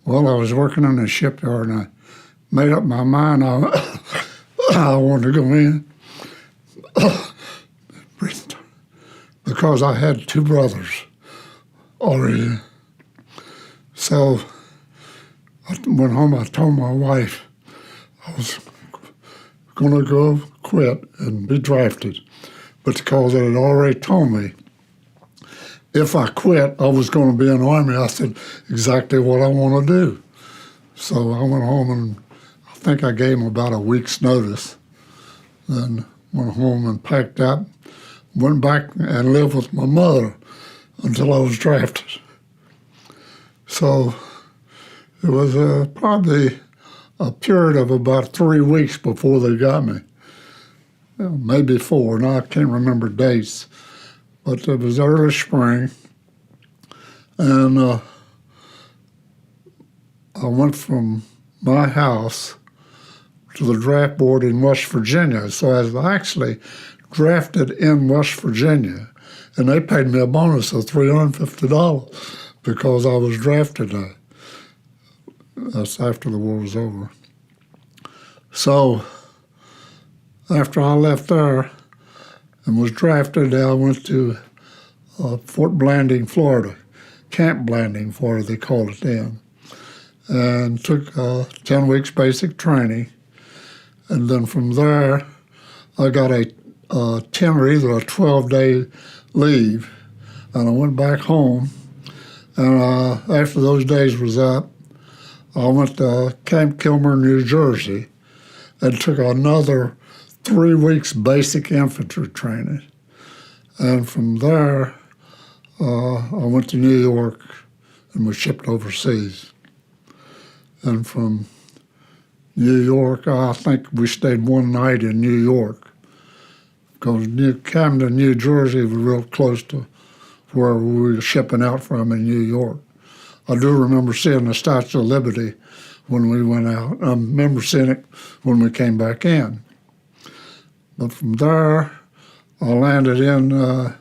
Well, I was working in the shipyard and I made up my mind I wanted to go in because I had two brothers already. So I went home, I told my wife I was going to go quit and be drafted, but because they had already told me if I quit, I was going to be in the Army. I said exactly what I want to do. So I went home and I think I gave them about a week's notice. Then went home and packed up, went back and lived with my mother until I was drafted. So it was probably a period of about 3 weeks before they got me. Maybe 4, now I can't remember dates. But it was early spring, and I went from my house to the draft board in West Virginia. So I was actually drafted in West Virginia, and they paid me a bonus of $350 because I was drafted there. That's after the war was over. So after I left there and was drafted, I went to Fort Blanding, Florida, Camp Blanding, Florida, they called it then, and took 10 weeks basic training. And then from there, I got a 10 or either a 12-day leave, and I went back home. And after those days was up, I went to Camp Kilmer, New Jersey, and took another 3 weeks basic infantry training. And from there, I went to New York and was shipped overseas. And from New York, I think we stayed one night in New York because Camden, New Jersey was real close to where we were shipping out from in New York. I do remember seeing the Statue of Liberty when we went out. I remember seeing it when we came back in. But from there, I landed in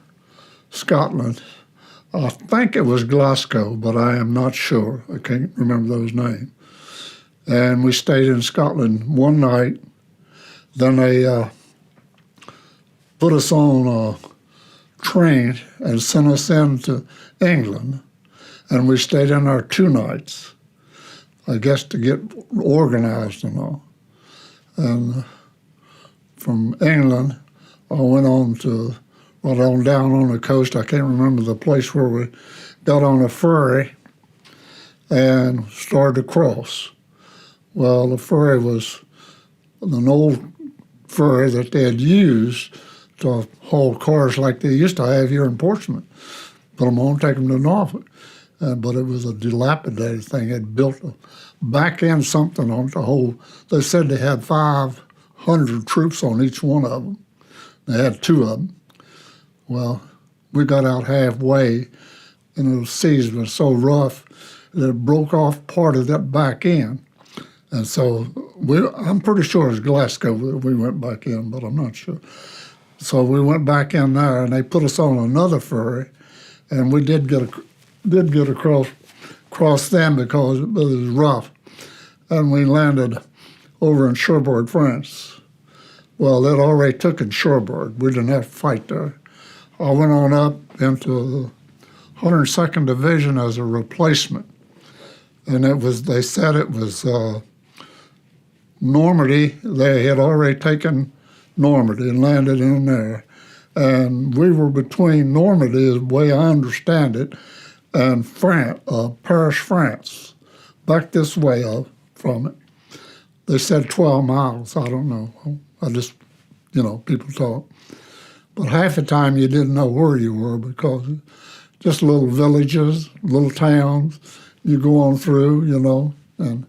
Scotland. I think it was Glasgow, but I am not sure. I can't remember those names. And we stayed in Scotland one night. Then they put us on a train and sent us into England. And we stayed in there 2 nights, I guess to get organized and all. And from England, I went on to right on down on the coast. I can't remember the place where we got on a ferry and started to cross. Well, the ferry was an old ferry that they had used to haul cars like they used to have here in Portsmouth. Put them on, take them to Norfolk. But it was a dilapidated thing. It had built a back end something on the whole. They said they had 500 troops on each one of them. They had 2 of them. Well, we got out halfway, and the seas were so rough that it broke off part of that back end. And so I'm pretty sure it was Glasgow that we went back in, but I'm not sure. So we went back in there, and they put us on another ferry, and we did get across them because it was rough. And we landed over in Cherbourg, France. Well, they'd already taken Cherbourg. We didn't have to fight there. I went on up into the 102nd Division as a replacement. And they said it was Normandy. They had already taken Normandy and landed in there. And we were between Normandy, is the way I understand it, and Paris, France, back this way from it. They said 12 miles. I don't know. I just, people talk. But half the time you didn't know where you were because just little villages, little towns, you go on through, and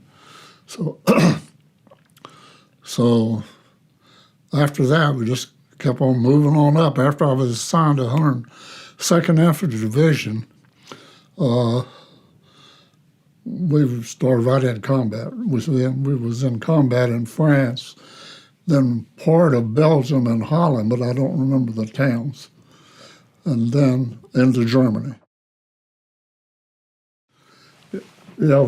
so so after that we just kept on moving on up. After I was assigned to 102nd Infantry Division, we started right in combat. We was in combat in France, then part of Belgium and Holland, but I don't remember the towns, and then into Germany. Yeah,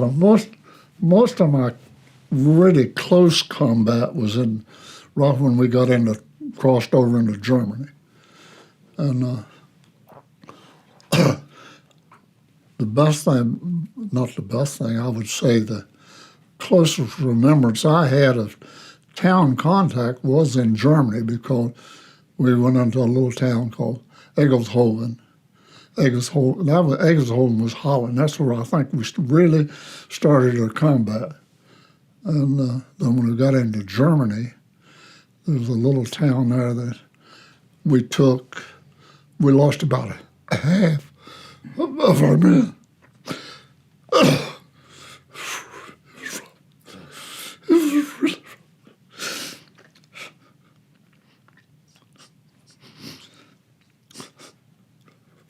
most of my really close combat was in right when we crossed over into Germany, and the best thing, not the best thing, I would say the closest remembrance I had of town contact was in Germany because we went into a little town called Eggleshoven. Eggleshoven was Holland. That's where I think we really started our combat. And then when we got into Germany, there was a little town there that we took. We lost about a half of our men.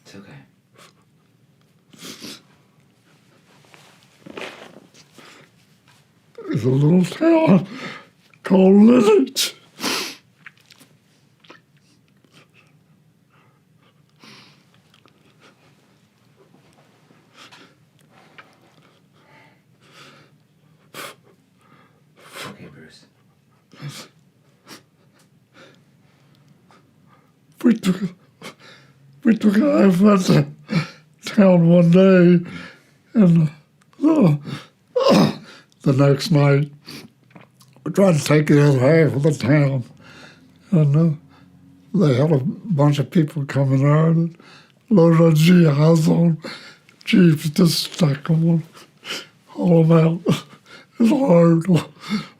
It's okay. There's a little town called Linnich. Okay, Bruce. We took a half out to town one day, and the next night we tried to take the other half of the town, and they had a bunch of people coming there and loaded our GIs on jeeps, just stack them on, haul them out. It was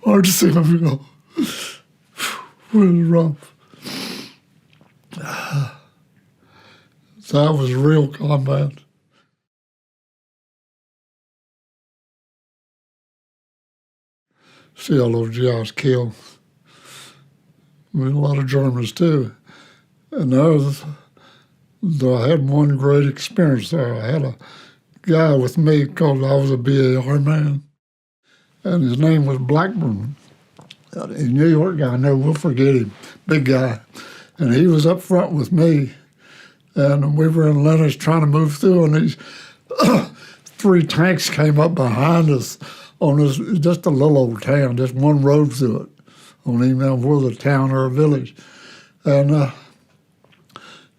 hard to see them go. It was rough. That was real combat. See all those GIs killed. I mean, a lot of Germans too. And I had one great experience there. I had a guy with me because I was a BAR man, and his name was Blackburn. A New York guy, I know we'll forget him, big guy. And he was up front with me, and we were in Linnich trying to move through, and these 3 tanks came up behind us on this, just a little old town, just one road through it. I don't even know whether a town or a village. And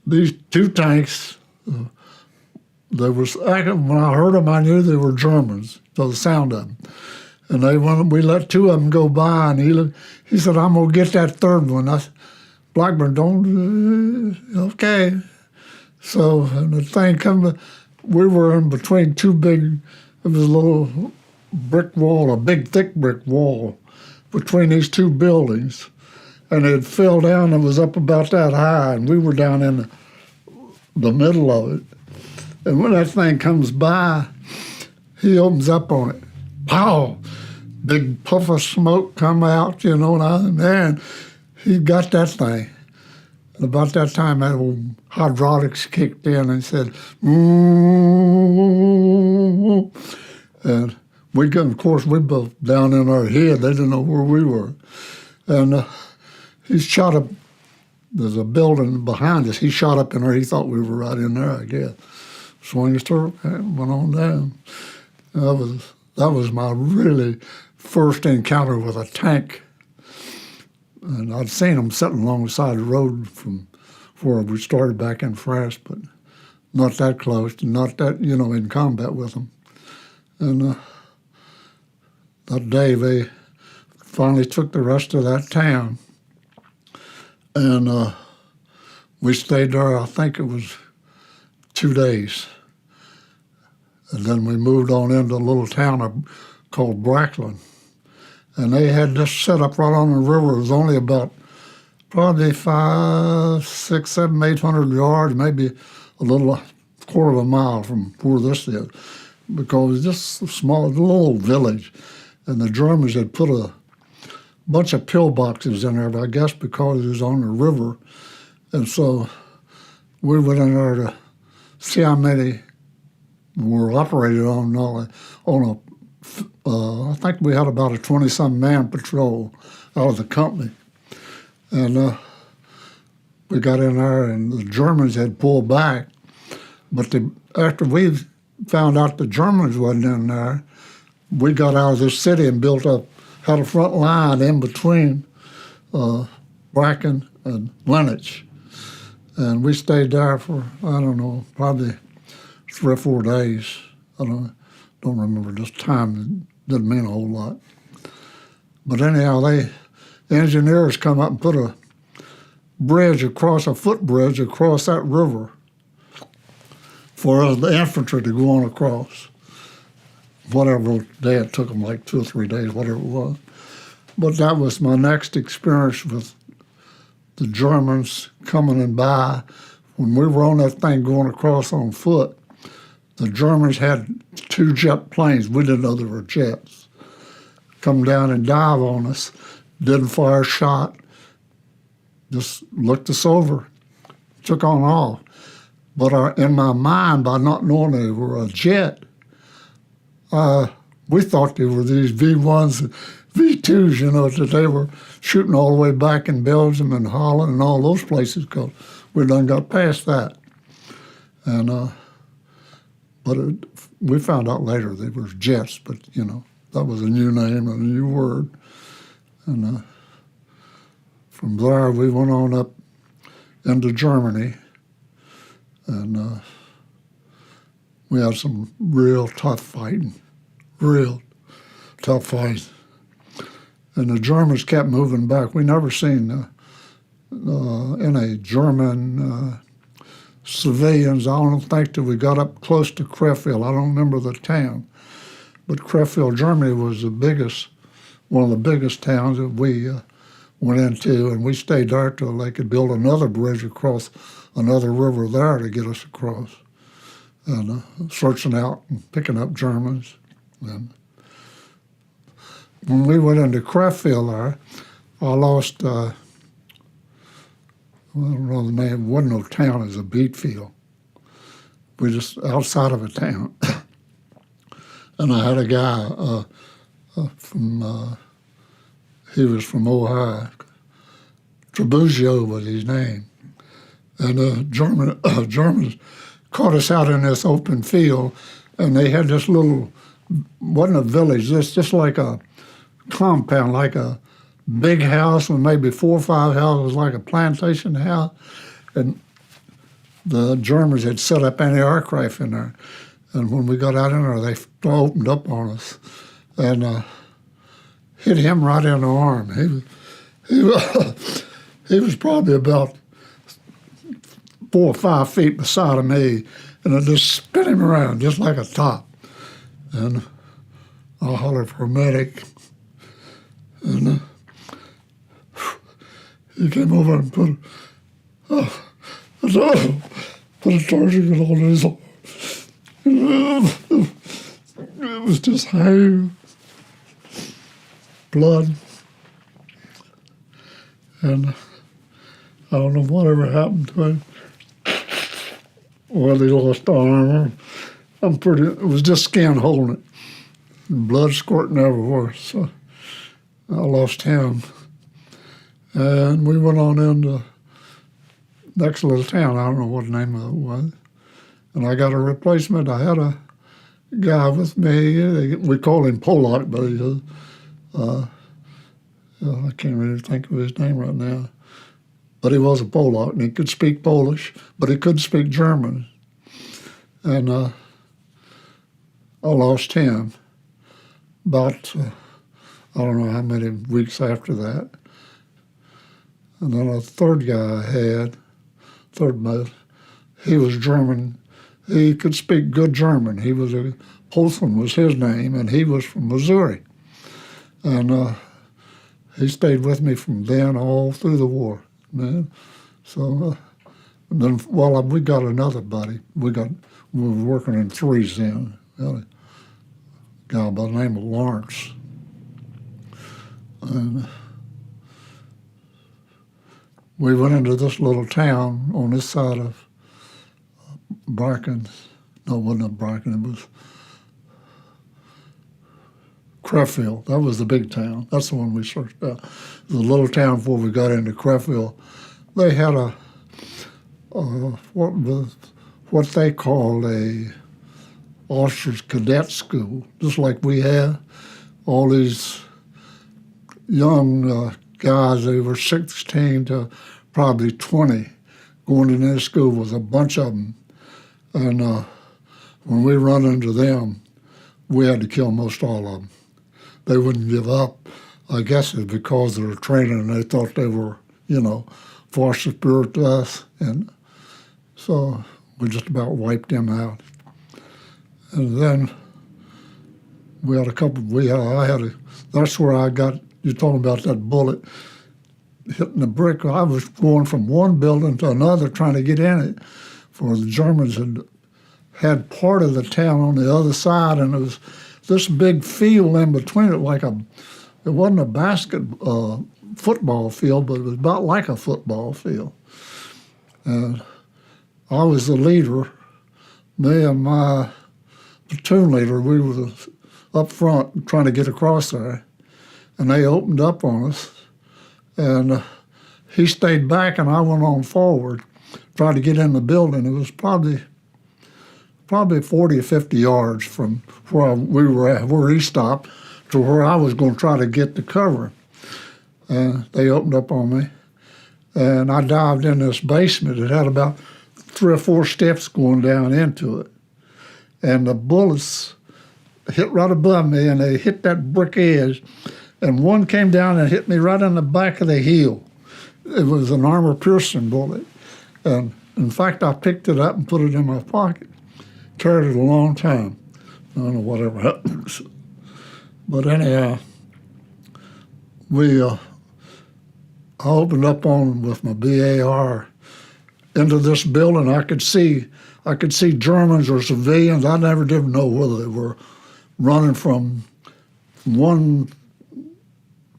these 2 tanks, they were, when I heard them, I knew they were Germans, so the sound of them. And we let 2 of them go by, and he said, "I'm going to get that 3rd one." I said, "Blackburn, don't, okay." So, and the thing we were in between 2 big, it was a little brick wall, a big thick brick wall between these 2 buildings. And it fell down and was up about that high, and we were down in the middle of it. And when that thing comes by, he opens up on it. Pow! Big puff of smoke come out, and man, he got that thing. And about that time, that old hydraulics kicked in and said, and of course, we both down in our head. They didn't know where we were. And he shot up, there's a building behind us. He shot up in there. He thought we were right in there, I guess. Swung his turret and went on down. That was my really first encounter with a tank. And I'd seen them sitting along the side of the road from where we started back in France, but not that close, not that, in combat with them. And that day they finally took the rest of that town. And we stayed there, I think it was 2 days. And then we moved on into a little town called Bracklin. And they had this set up right on the river. It was only about probably 500, 600, 700, 800 yards, maybe a little quarter of a mile from where this is, because it's just a small, little village. And the Germans had put a bunch of pillboxes in there, but I guess because it was on the river. And so we went in there to see how many were operated on I think we had about a 20-some man patrol out of the company. And we got in there, and the Germans had pulled back. But after we found out the Germans wasn't in there, we got out of the city and had a front line in between Bracken and Lennox. And we stayed there for, I don't know, probably 3 or 4 days. I don't remember just time. It didn't mean a whole lot. But anyhow, the engineers come up and put a footbridge across that river for the infantry to go on across. Whatever day it took them, like 2 or 3 days, whatever it was. But that was my next experience with the Germans coming and by. When we were on that thing going across on foot, the Germans had 2 jet planes. We didn't know they were jets. Come down and dive on us, didn't fire a shot, just looked us over, took on off. But in my mind, by not knowing they were a jet, we thought they were these V1s and V2s, you know, that they were shooting all the way back in Belgium and Holland and all those places, because we done got past that. And we found out later they were jets, but, you know, that was a new name and a new word. And from there, we went on up into Germany, and we had some real tough fighting. And the Germans kept moving back. We never seen any German civilians. I don't think till we got up close to Krefeld. I don't remember the town. But Krefeld, Germany was one of the biggest towns that we went into, and we stayed there till they could build another bridge across another river there to get us across. And searching out and picking up Germans. And when we went into Krefeld there, I lost, I don't know the name, it wasn't no town, it was a beet field. We just outside of a town. And I had a guy he was from Ohio. Trebuzio was his name. And Germans caught us out in this open field, and they had this little, wasn't a village, just like a compound, like a big house with maybe 4 or 5 houses, like a plantation house. And the Germans had set up anti-aircraft in there. And when we got out in there, they opened up on us and hit him right in the arm. He was probably about 4 or 5 feet beside of me, and it just spin him around just like a top. And I hollered for a medic, and he came over and put a tourniquet on his arm. It was just hair, blood, and I don't know whatever happened to him. Well, he lost armor. It was just skin holding it. And blood squirting everywhere, so I lost him. And we went on into next little town. I don't know what the name of it was. And I got a replacement. I had a guy with me. We call him Polak, but he I can't really think of his name right now. But he was a Polak, and he could speak Polish, but he couldn't speak German. And I lost him about, I don't know how many weeks after that. And then a third guy I had, third most, he was German. He could speak good German. Holtzman was his name, and he was from Missouri. And he stayed with me from then all through the war, man. So and then, we got another buddy. We were working in threes then. A guy by the name of Lawrence. And we went into this little town on this side of Bracken. No, it wasn't Bracken. It was Krefeld. That was the big town. That's the one we searched out. The little town before we got into Krefeld. They had what they called officers cadet school, just like we have. All these young guys, they were 16 to probably 20, going to this school with a bunch of them. And when we run into them, we had to kill most all of them. They wouldn't give up. I guess it's because of their training. They thought they were, far superior to us. And so we just about wiped them out. And then we had that's where I got, you're talking about that bullet hitting the brick. I was going from one building to another trying to get in it, for the Germans had part of the town on the other side, and it was this big field in between it, it wasn't a football field, but it was about like a football field. And I was the leader. Me and my platoon leader, we were up front trying to get across there, and they opened up on us. And he stayed back, and I went on forward, tried to get in the building. It was probably 40 or 50 yards from where we were at, where he stopped, to where I was going to try to get to cover. And they opened up on me, and I dived in this basement. It had about 3 or 4 steps going down into it. And the bullets hit right above me, and they hit that brick edge, and one came down and hit me right in the back of the heel. It was an armor-piercing bullet. And in fact, I picked it up and put it in my pocket. Carried it a long time. I don't know whatever happened. But anyhow, I opened up with my BAR into this building. I could see Germans or civilians. I never did know whether they were running from one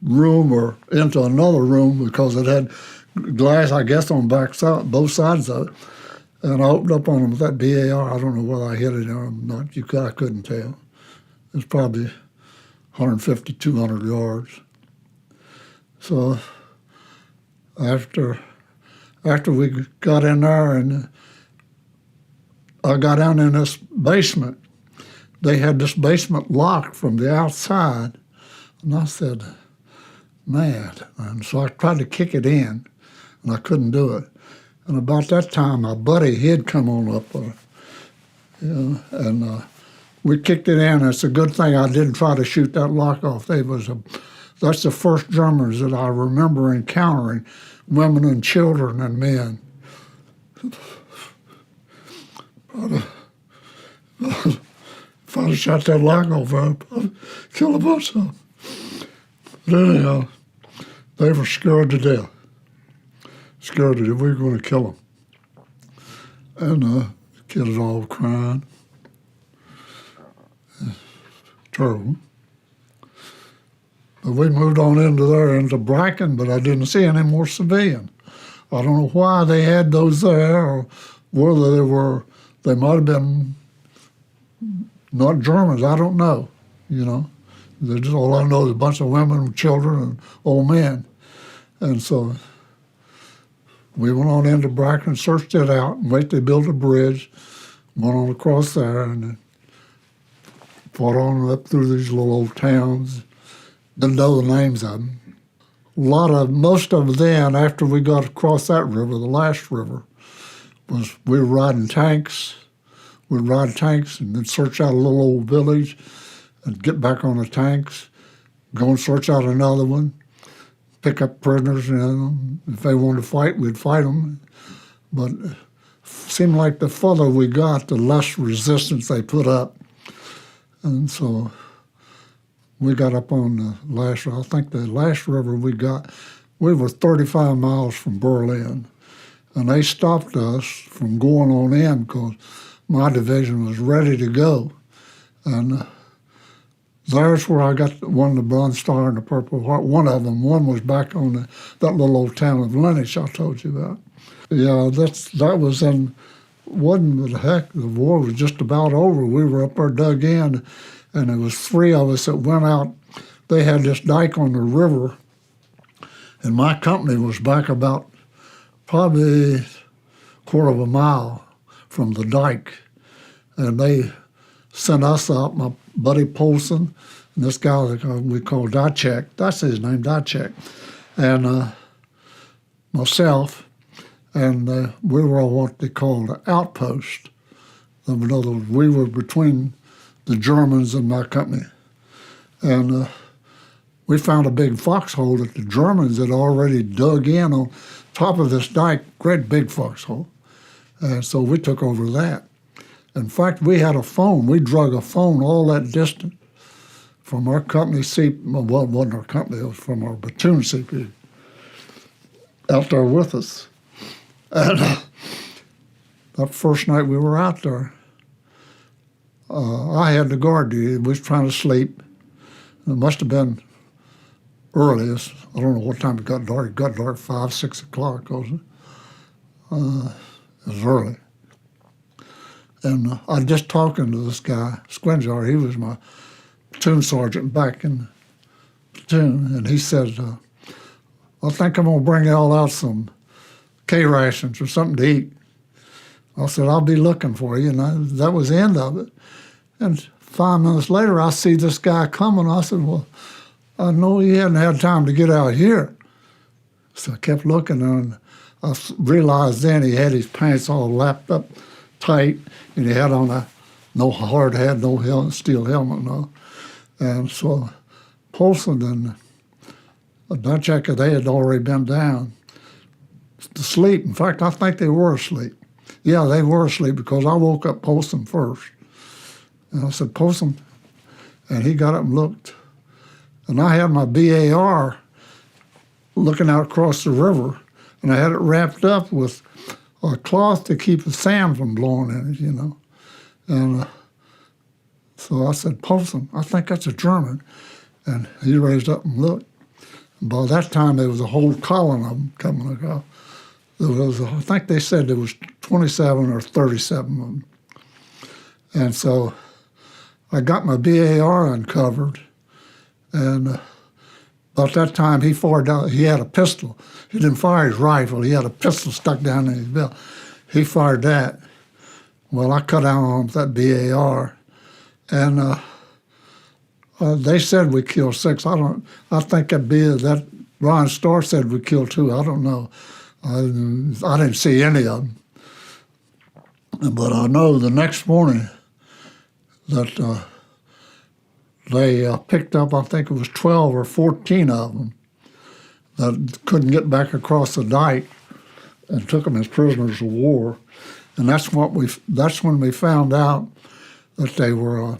room or into another room, because it had glass, I guess, on both sides of it. And I opened up on them with that BAR. I don't know whether I hit it or not. I couldn't tell. It was probably 150, 200 yards. So after we got in there and I got down in this basement, they had this basement locked from the outside. And I said, man. And so I tried to kick it in, and I couldn't do it. And about that time, my buddy, he'd come on up, and we kicked it in. It's a good thing I didn't try to shoot that lock off. That's the first Germans that I remember encountering, women and children and men. If I'd have shot that lock off, I'd kill a bunch of them. But anyhow, they were scared to death. Scared that we were going to kill them. And the kids all crying. Terrible. But we moved on into Bracken, but I didn't see any more civilian. I don't know why they had those there, or whether they might have been not Germans. I don't know, All I know is a bunch of women and children and old men. And so we went on into Bracken, searched it out, and waited to build a bridge, went on across there, and fought on up through these little old towns. Didn't know the names of them. Most of them, after we got across that river, the last river, we were riding tanks. We'd ride tanks and then search out a little old village and get back on the tanks, go and search out another one, pick up prisoners, if they wanted to fight, we'd fight them. But it seemed like the further we got, the less resistance they put up. And so we got up on the last river we were 35 miles from Berlin. And they stopped us from going on in because my division was ready to go. And there's where I got one of the Bronze Star and the Purple Heart. One of them. One was back on that little old town of Lennox I told you about. Yeah, that was in, wasn't the heck, the war was just about over. We were up there dug in, and there was 3 of us that went out. They had this dike on the river, and my company was back about probably a quarter of a mile from the dike, and they sent us up, my buddy Polson, and this guy that we call Dacek, that's his name, Dacek, and myself, and we were on what they called an outpost. In other words, we were between the Germans and my company. And we found a big foxhole that the Germans had already dug in on top of this dike, great big foxhole. And so we took over that. In fact, we had a phone. We drug a phone all that distance from our company well, it wasn't our company, it was from our platoon CP, out there with us. And that first night we were out there, I had the guard duty. We was trying to sleep. It must have been early. I don't know what time it got dark. It got dark 5, 6 o'clock, wasn't it? It was early. And I was just talking to this guy, Squinjar. He was my platoon sergeant back in the platoon. And he said, I think I'm going to bring y'all out some K rations or something to eat. I said, I'll be looking for you. And that was the end of it. And 5 minutes later, I see this guy coming. I said, well, I know he hadn't had time to get out here. So I kept looking, and I realized then he had his pants all lapped up tight, and he had on no hard hat, no steel helmet, no. And so Polson and Dacek, they had already been down to sleep. In fact, I think they were asleep. Yeah, they were asleep because I woke up Polson first. And I said, Polson, and he got up and looked. And I had my BAR looking out across the river, and I had it wrapped up with a cloth to keep the sand from blowing in it, you know. And so I said, Polson, I think that's a German. And he raised up and looked. And by that time, there was a whole column of them coming across. There was, I think they said there was 27 or 37 of them. And so I got my BAR uncovered, and about that time he fired down. He had a pistol. He didn't fire his rifle. He had a pistol stuck down in his belt. He fired that. Well, I cut out on that BAR, and they said we killed 6. I think that Ron Starr said we killed 2. I don't know. I didn't see any of them. But I know the next morning that they picked up, I think it was 12 or 14 of them that couldn't get back across the dike and took them as prisoners of war. And that's when we found out that they were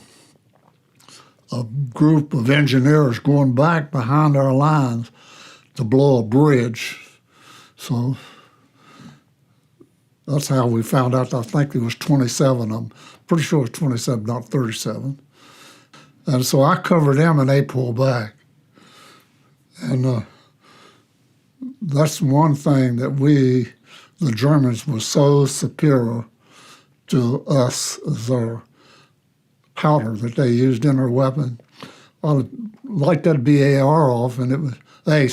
a group of engineers going back behind our lines to blow a bridge. So that's how we found out. I think there was 27 of them. Pretty sure it was 27, not 37. And so I covered them, and they pulled back. And that's one thing that we, the Germans, were so superior to us as our powder that they used in their weapon. I'd like that BAR off, and it was, hey,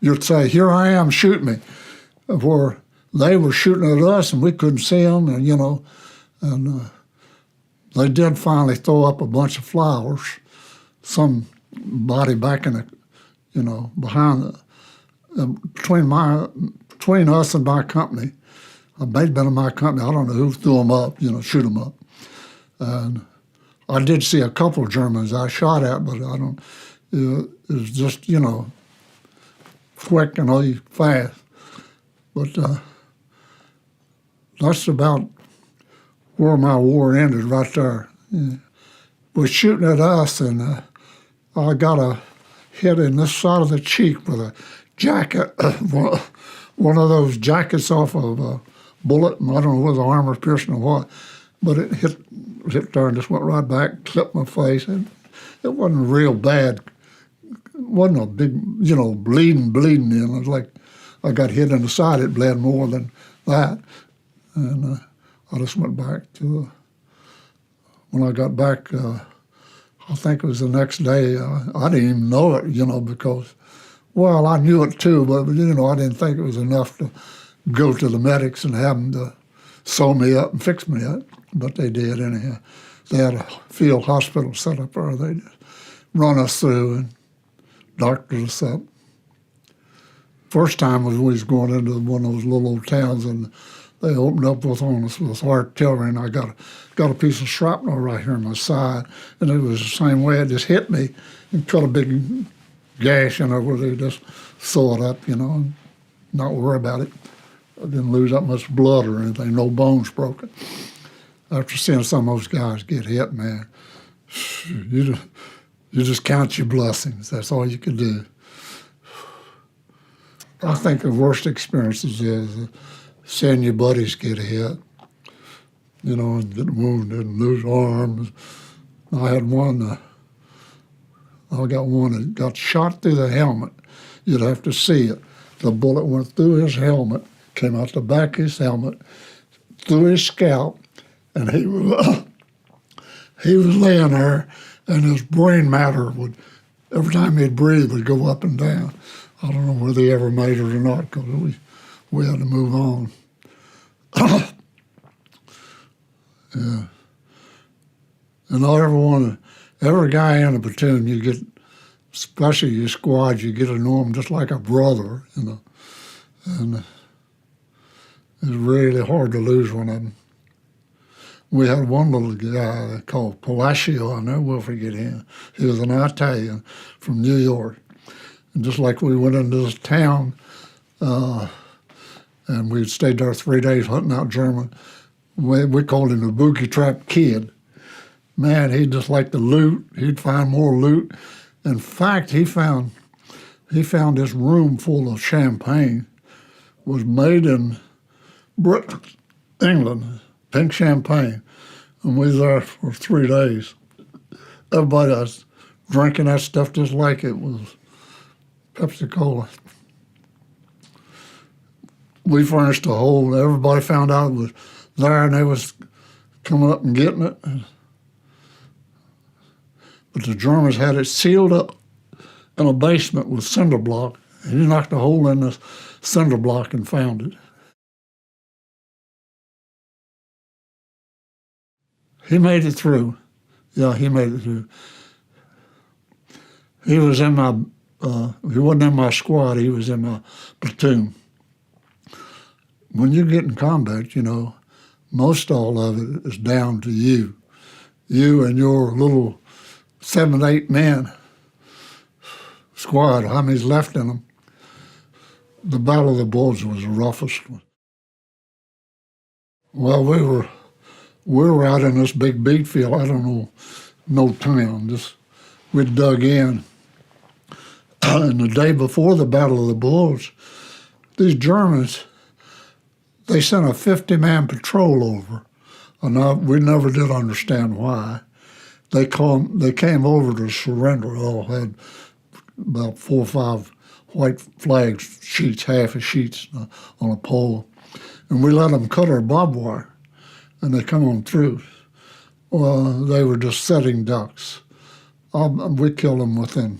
you'd say, here I am, shoot me. Where they were shooting at us, and we couldn't see them, and, you know, and they did finally throw up a bunch of flowers. Somebody back in the, you know, behind between us and my company, it may have been in my company, I don't know who threw them up, you know, shoot them up. And I did see a couple of Germans I shot at, but I don't, it was just, you know, quick and fast. But that's about where my war ended, right there. Yeah. Was shooting at us, and I got a hit in this side of the cheek with a jacket, one of those jackets off of a bullet. I don't know whether the armor piercing or what, but it hit there and just went right back, clipped my face, and it wasn't real bad. It wasn't a big, you know, bleeding in. It was like I got hit in the side. It bled more than that, and I just went back to. When I got back, I think it was the next day. I didn't even know it, you know, because, well, I knew it too, but you know, I didn't think it was enough to go to the medics and have them to sew me up and fix me up. But they did anyhow. They had a field hospital set up there. They just run us through and doctored us up. First time was we was going into one of those little old towns, and they opened up on us with artillery, and I got a piece of shrapnel right here on my side, and it was the same way. It just hit me and cut a big gash in it where they just sew it up, and not worry about it. I didn't lose that much blood or anything, no bones broken. After seeing some of those guys get hit, man, you just count your blessings. That's all you can do. I think the worst experiences is seeing your buddies get hit, and get wounded and lose arms. I had one, I got one that got shot through the helmet. You'd have to see it. The bullet went through his helmet, came out the back of his helmet, through his scalp, and he was laying there, and his brain matter would, every time he'd breathe, would go up and down. I don't know whether he ever made it or not, because we had to move on. Yeah. And every guy in a platoon, you get, especially your squad, you get to know them just like a brother, And it's really hard to lose one of them. We had one little guy called Palacio. I never will forget him. He was an Italian from New York. And just like we went into this town, and we stayed there 3 days hunting out German, we called him the Boogie Trap Kid. Man, he just liked to loot. He'd find more loot. In fact, he found this room full of champagne. It was made in Britain, England, pink champagne. And we was there for 3 days. Everybody was drinking that stuff just like it was Pepsi Cola. We furnished a hole. Everybody found out it was there, and they was coming up and getting it. But the Germans had it sealed up in a basement with cinder block. And he knocked a hole in the cinder block and found it. He made it through. Yeah, he made it through. He was in my, he wasn't in my squad, he was in my platoon. When you get in combat, most all of it is down to you. You and your little 7, 8 man squad, how many's left in them. The Battle of the Bulge was the roughest one. Well, we were out in this big beet field. I don't know, no town. We dug in. And the day before the Battle of the Bulge, these Germans, they sent a 50-man patrol over. And we never did understand why. They came over to surrender. All had about 4 or 5 white flag sheets, half a sheets on a pole. And we let them cut our barbed wire. And they come on through. Well, they were just setting ducks. We killed them within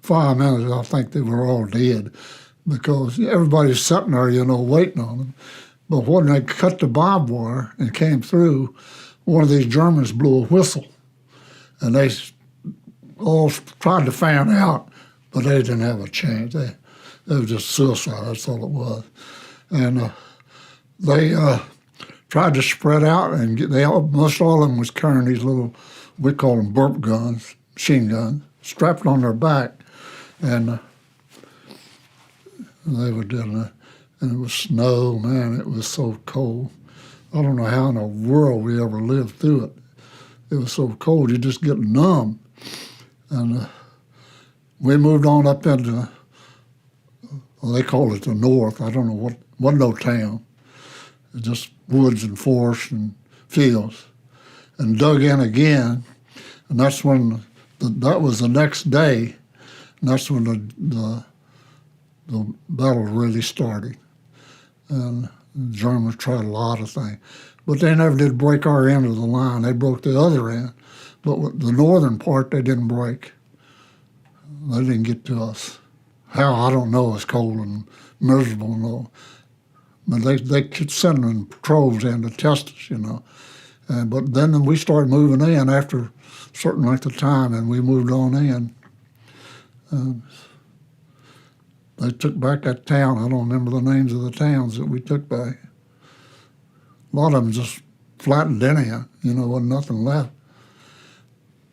5 minutes. I think they were all dead because everybody's sitting there, waiting on them. But when they cut the barbed wire and came through, one of these Germans blew a whistle. And they all tried to fan out, but they didn't have a chance. It was just suicide, that's all it was. And they tried to spread out, and most all of them was carrying these little, we call them burp guns, machine guns, strapped on their back. And they were doing that. And it was snow, man, it was so cold. I don't know how in the world we ever lived through it. It was so cold, you just get numb. And we moved on up into, they call it the north. I don't know wasn't no town. It just woods and forests and fields. And dug in again, and that's when, that was the next day, and that's when the battle really started. And the Germans tried a lot of things. But they never did break our end of the line. They broke the other end. But with the northern part, they didn't break. They didn't get to us. How, I don't know. It's cold and miserable and all. But they kept sending patrols in to test us, But then we started moving in after a certain length of time, and we moved on in. They took back that town. I don't remember the names of the towns that we took back. A lot of them just flattened anyhow, wasn't nothing left.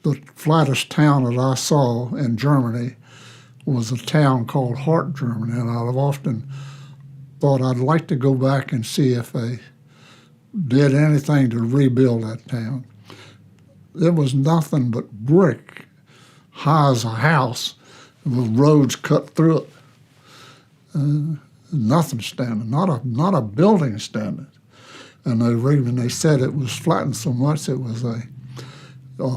The flattest town that I saw in Germany was a town called Hart, Germany, and I've often thought I'd like to go back and see if they did anything to rebuild that town. It was nothing but brick, high as a house, with roads cut through it. Nothing standing, not a building standing. And they said it was flattened so much it was a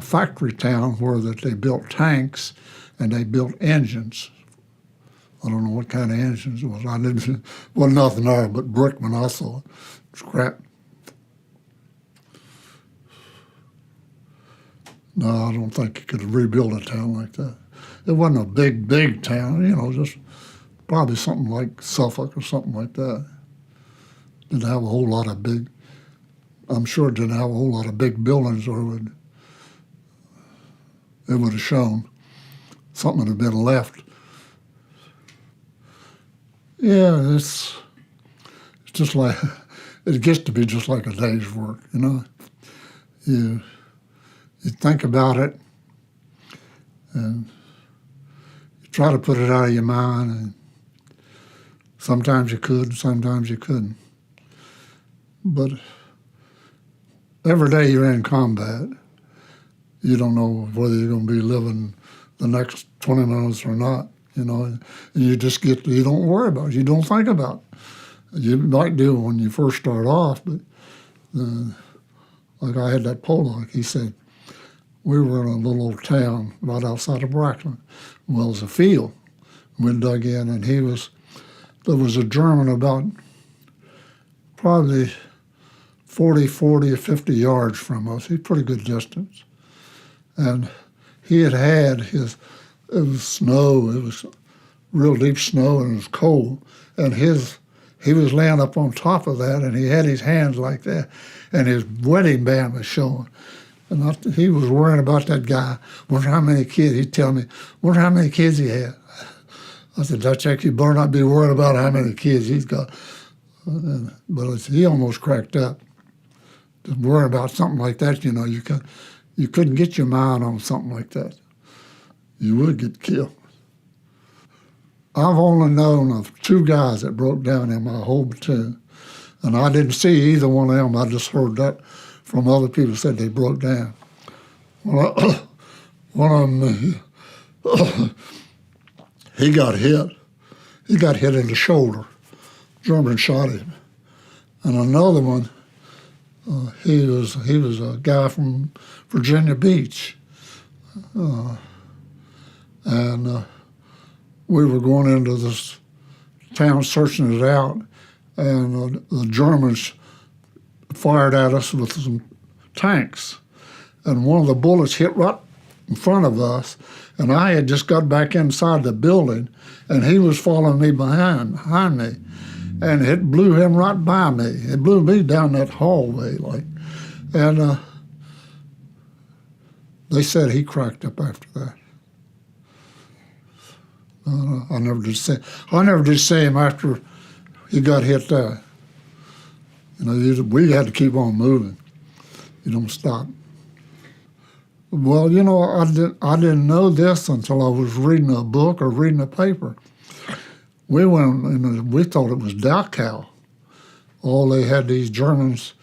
factory town where that they built tanks and they built engines. I don't know what kind of engines it was. Wasn't nothing there but brick when I saw it. It was crap. No, I don't think you could rebuild a town like that. It wasn't a big town, just probably something like Suffolk or something like that. Didn't have a whole lot of big, I'm sure it didn't have a whole lot of big buildings, or it would have shown. Something had been left. Yeah, it's just like, it gets to be just like a day's work, You think about it, and you try to put it out of your mind, and sometimes you could, sometimes you couldn't. But every day you're in combat, you don't know whether you're going to be living the next 20 minutes or not, and you just you don't worry about it, you don't think about it. You might do when you first start off, but like I had that Polak, he said, we were in a little old town right outside of Brackland. Well, it was a field. We dug in, and there was a German about probably 40 or 50 yards from us. He's pretty good distance. And he had it was snow, it was real deep snow, and it was cold. And he was laying up on top of that, and he had his hands like that, and his wedding band was showing. And he was worrying about that guy. Wonder how many kids, he'd tell me, wonder how many kids he had. I said, Dutchek, you better not be worried about how many kids he's got. But he almost cracked up. Just worrying about something like that, you couldn't get your mind on something like that. You would get killed. I've only known of 2 guys that broke down in my whole platoon. And I didn't see either one of them. I just heard that from other people who said they broke down. Well, one of them, he got hit. He got hit in the shoulder. German shot him. And another one, he was a guy from Virginia Beach. And we were going into this town searching it out, and the Germans fired at us with some tanks. And one of the bullets hit right in front of us, and I had just got back inside the building, and he was following me behind me. And it blew him right by me. It blew me down that hallway, and they said he cracked up after that. I never did see him after he got hit there. We had to keep on moving. You don't stop. Well, I didn't know this until I was reading a book or reading a paper. We thought it was Dachau. They had these Germans,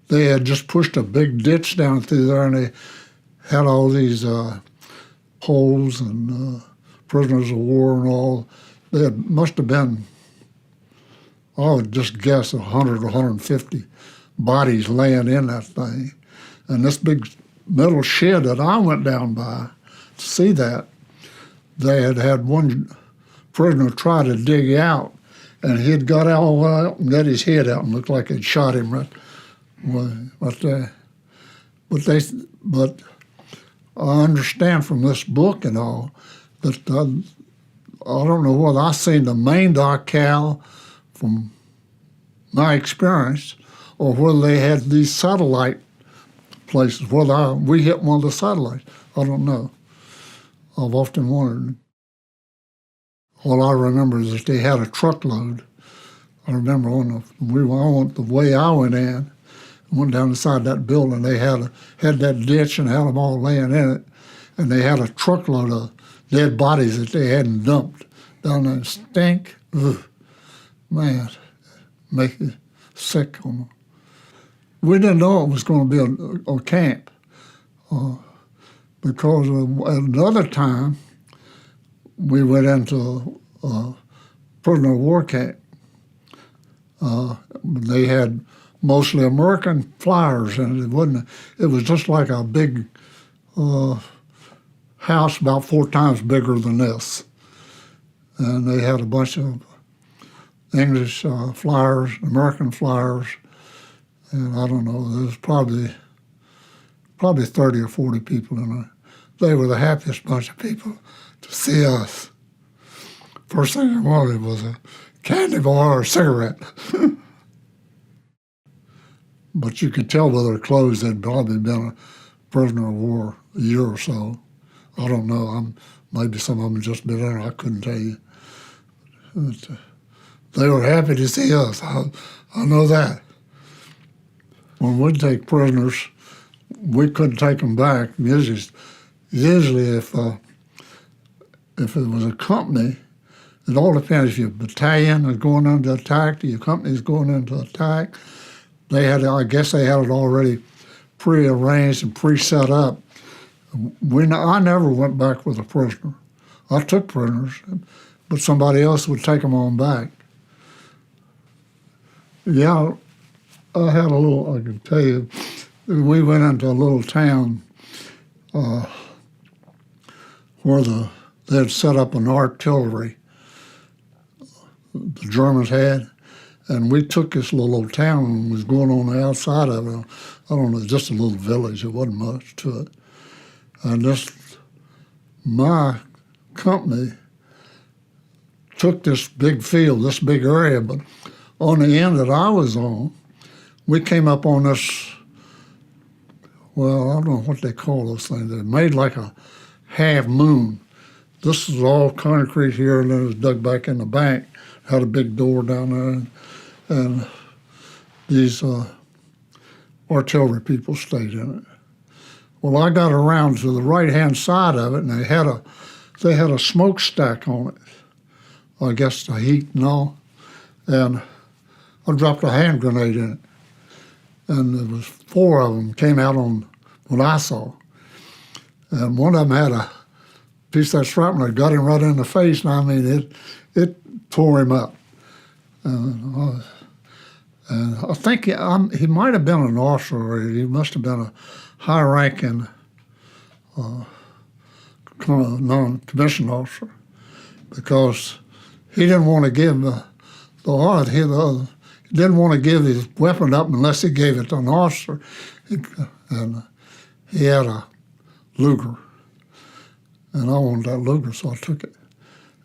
they had just pushed a big ditch down through there, and they had all these Poles and prisoners of war and all. Must have been, I would just guess, 100 or 150 bodies laying in that thing. And this big metal shed that I went down by to see that, they had one prisoner try to dig out, and he had got out and got his head out and looked like they'd shot him right there. But I understand from this book and all that I don't know whether I seen the main Dachau from my experience, or whether they had these satellite places. Whether we hit one of the satellites, I don't know. I've often wondered. All I remember is that they had a truckload. I remember the way I went in, went down inside that building. They had that ditch and had them all laying in it, and they had a truckload of dead bodies that they hadn't dumped down there. Stink, ugh, man, make you sick on them. We didn't know it was going to be a camp because another time we went into a prisoner of war camp. They had mostly American flyers, and it was just like a big house about 4 times bigger than this. And they had a bunch of English flyers, American flyers, and I don't know, there was probably 30 or 40 people in there. They were the happiest bunch of people to see us. First thing I wanted was a candy bar or a cigarette. But you could tell by their clothes they'd probably been a prisoner of war a year or so. I don't know. Maybe some of them had just been there. I couldn't tell you. But, they were happy to see us. I know that. When we'd take prisoners, we couldn't take them back. Usually if it was a company, it all depends. If your battalion is going under attack, your company is going into attack. I guess they had it already pre-arranged and pre-set up. I never went back with a prisoner. I took prisoners, but somebody else would take them on back. Yeah, I can tell you, we went into a little town where they had set up an artillery, the Germans had, and we took this little old town and was going on the outside of it. I don't know, just a little village. There wasn't much to it. And my company took this big field, this big area, but on the end that I was on, we came up on this, well, I don't know what they call those things. They're made like a half moon. This is all concrete here, and then it was dug back in the bank. Had a big door down there, and these artillery people stayed in it. Well, I got around to the right-hand side of it, and they had a smokestack on it. I guess the heat and all. And I dropped a hand grenade in it. And there was 4 of them came out on what I saw. And one of them had a piece of that shrapnel that got him right in the face, and I mean, it tore him up. And I think he might have been an officer, or he must have been a high-ranking non-commissioned officer, because he didn't want to give he didn't want to give his weapon up unless he gave it to an officer. And he had a Luger, and I wanted that Luger, so I took it.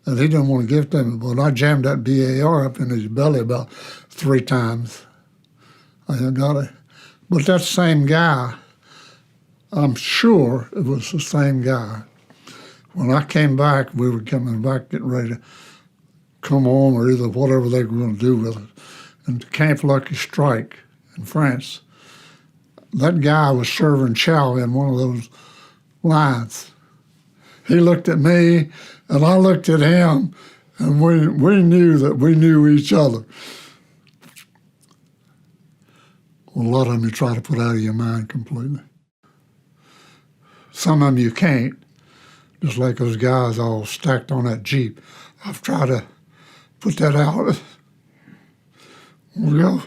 And he didn't want to give it to me, but I jammed that BAR up in his belly about 3 times. I got it. But that same guy, I'm sure it was the same guy. When I came back, we were coming back, getting ready to come home, or either whatever they were going to do with it. And Camp Lucky Strike in France, that guy was serving chow in one of those lines. He looked at me, and I looked at him, and we knew that we knew each other. Well, a lot of them you try to put out of your mind completely. Some of them you can't, just like those guys all stacked on that Jeep. I've tried to put that out. Well,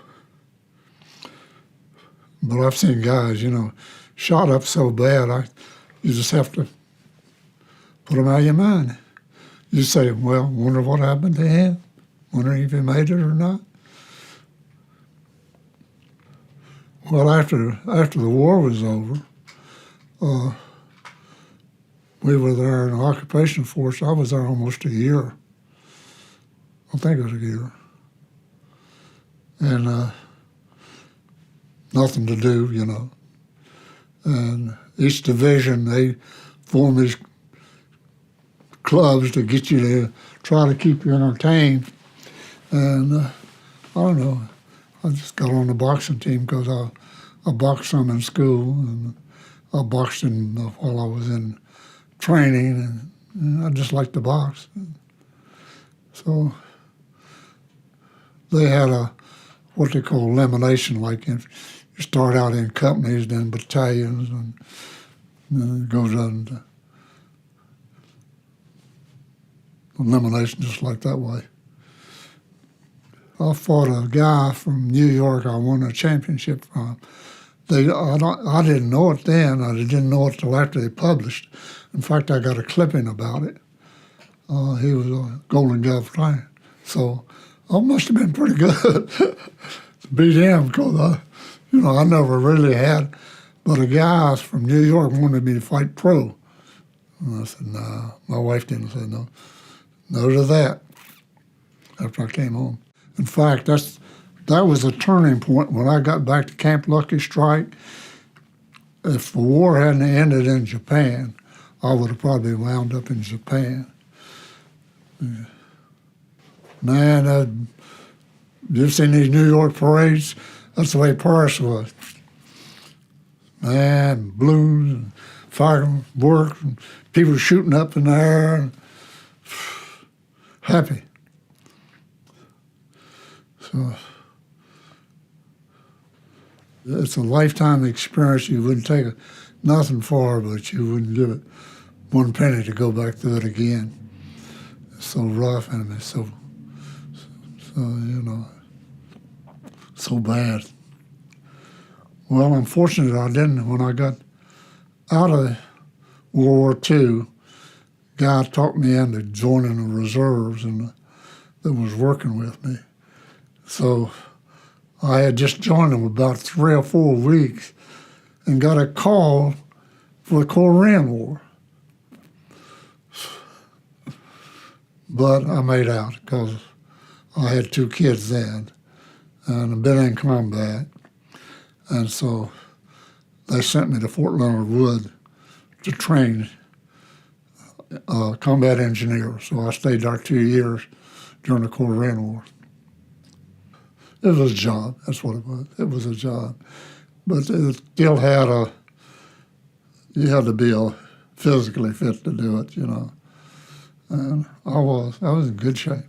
but I've seen guys, shot up so bad, you just have to put them out of your mind. You say, well, wonder what happened to him? Wonder if he made it or not? Well, after the war was over, we were there in the occupation force. I was there almost a year. I think it was a year. And nothing to do, And each division, they form these clubs to get you to try to keep you entertained. And I don't know, I just got on the boxing team because I boxed some in school, and I boxed while I was in training, and I just liked to box. So they had what they call elimination, like you start out in companies, then battalions, and then it goes on to elimination just like that way. I fought a guy from New York I won a championship from. I didn't know it then. I didn't know it till after they published. In fact, I got a clipping about it. He was a Golden Glove client. So I must have been pretty good to beat him because I never really had. But a guy from New York wanted me to fight pro. And I said, no. My wife didn't say no. No to that after I came home. In fact, that was a turning point when I got back to Camp Lucky Strike. If the war hadn't ended in Japan, I would have probably wound up in Japan. Man, you've seen these New York parades? That's the way Paris was. Man, blues and fireworks and people shooting up in the air and happy. So it's a lifetime experience. You wouldn't take nothing for, but you wouldn't give it one penny to go back through it again. It's so rough and it's so so bad. Well, unfortunately, I didn't. When I got out of World War II, guy talked me into joining the reserves and that was working with me. So I had just joined them about 3 or 4 weeks and got a call for the Korean War. But I made out because I had 2 kids then and I'd been in combat. And so they sent me to Fort Leonard Wood to train combat engineers. So I stayed there 2 years during the Korean War. It was a job, that's what it was. It was a job. But it still you had to be physically fit to do it, And I was in good shape.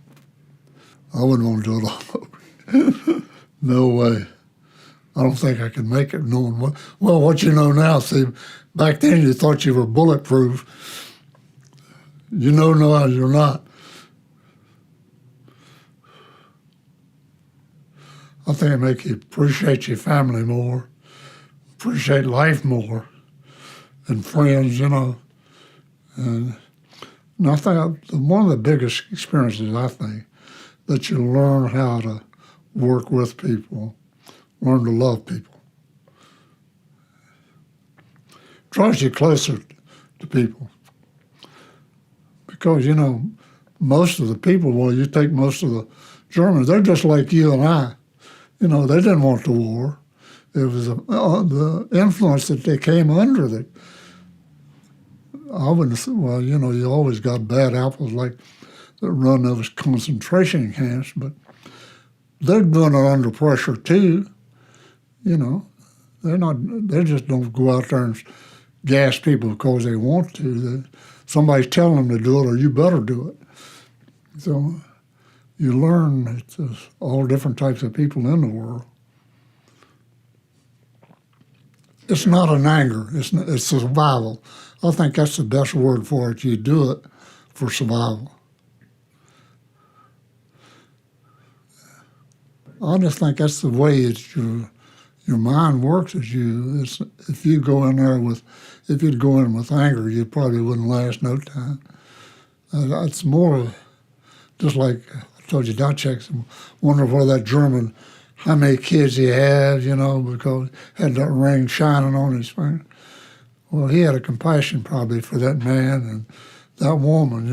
I wouldn't want to do it all over. No way. I don't think I could make it knowing what you know now. See, back then you thought you were bulletproof. Now you're not. I think it makes you appreciate your family more, appreciate life more, and friends, And I think one of the biggest experiences, I think, that you learn how to work with people, learn to love people. Draws you closer to people. Because, most of the people, you take most of the Germans, they're just like you and I. They didn't want the war. It was the influence that they came under that I wouldn't say, you always got bad apples like that run those concentration camps, but they're doing it under pressure too. They just don't go out there and gas people because they want to. Somebody's telling them to do it or you better do it. So you learn that there's all different types of people in the world. It's not an anger, it's survival. I think that's the best word for it. You do it for survival. I just think that's the way your mind works. If you'd go in with anger, you probably wouldn't last no time. It's more just like I told you, Dutch checks. Wonder where that German, how many kids he had, because he had that ring shining on his finger. Well, he had a compassion probably for that man and that woman,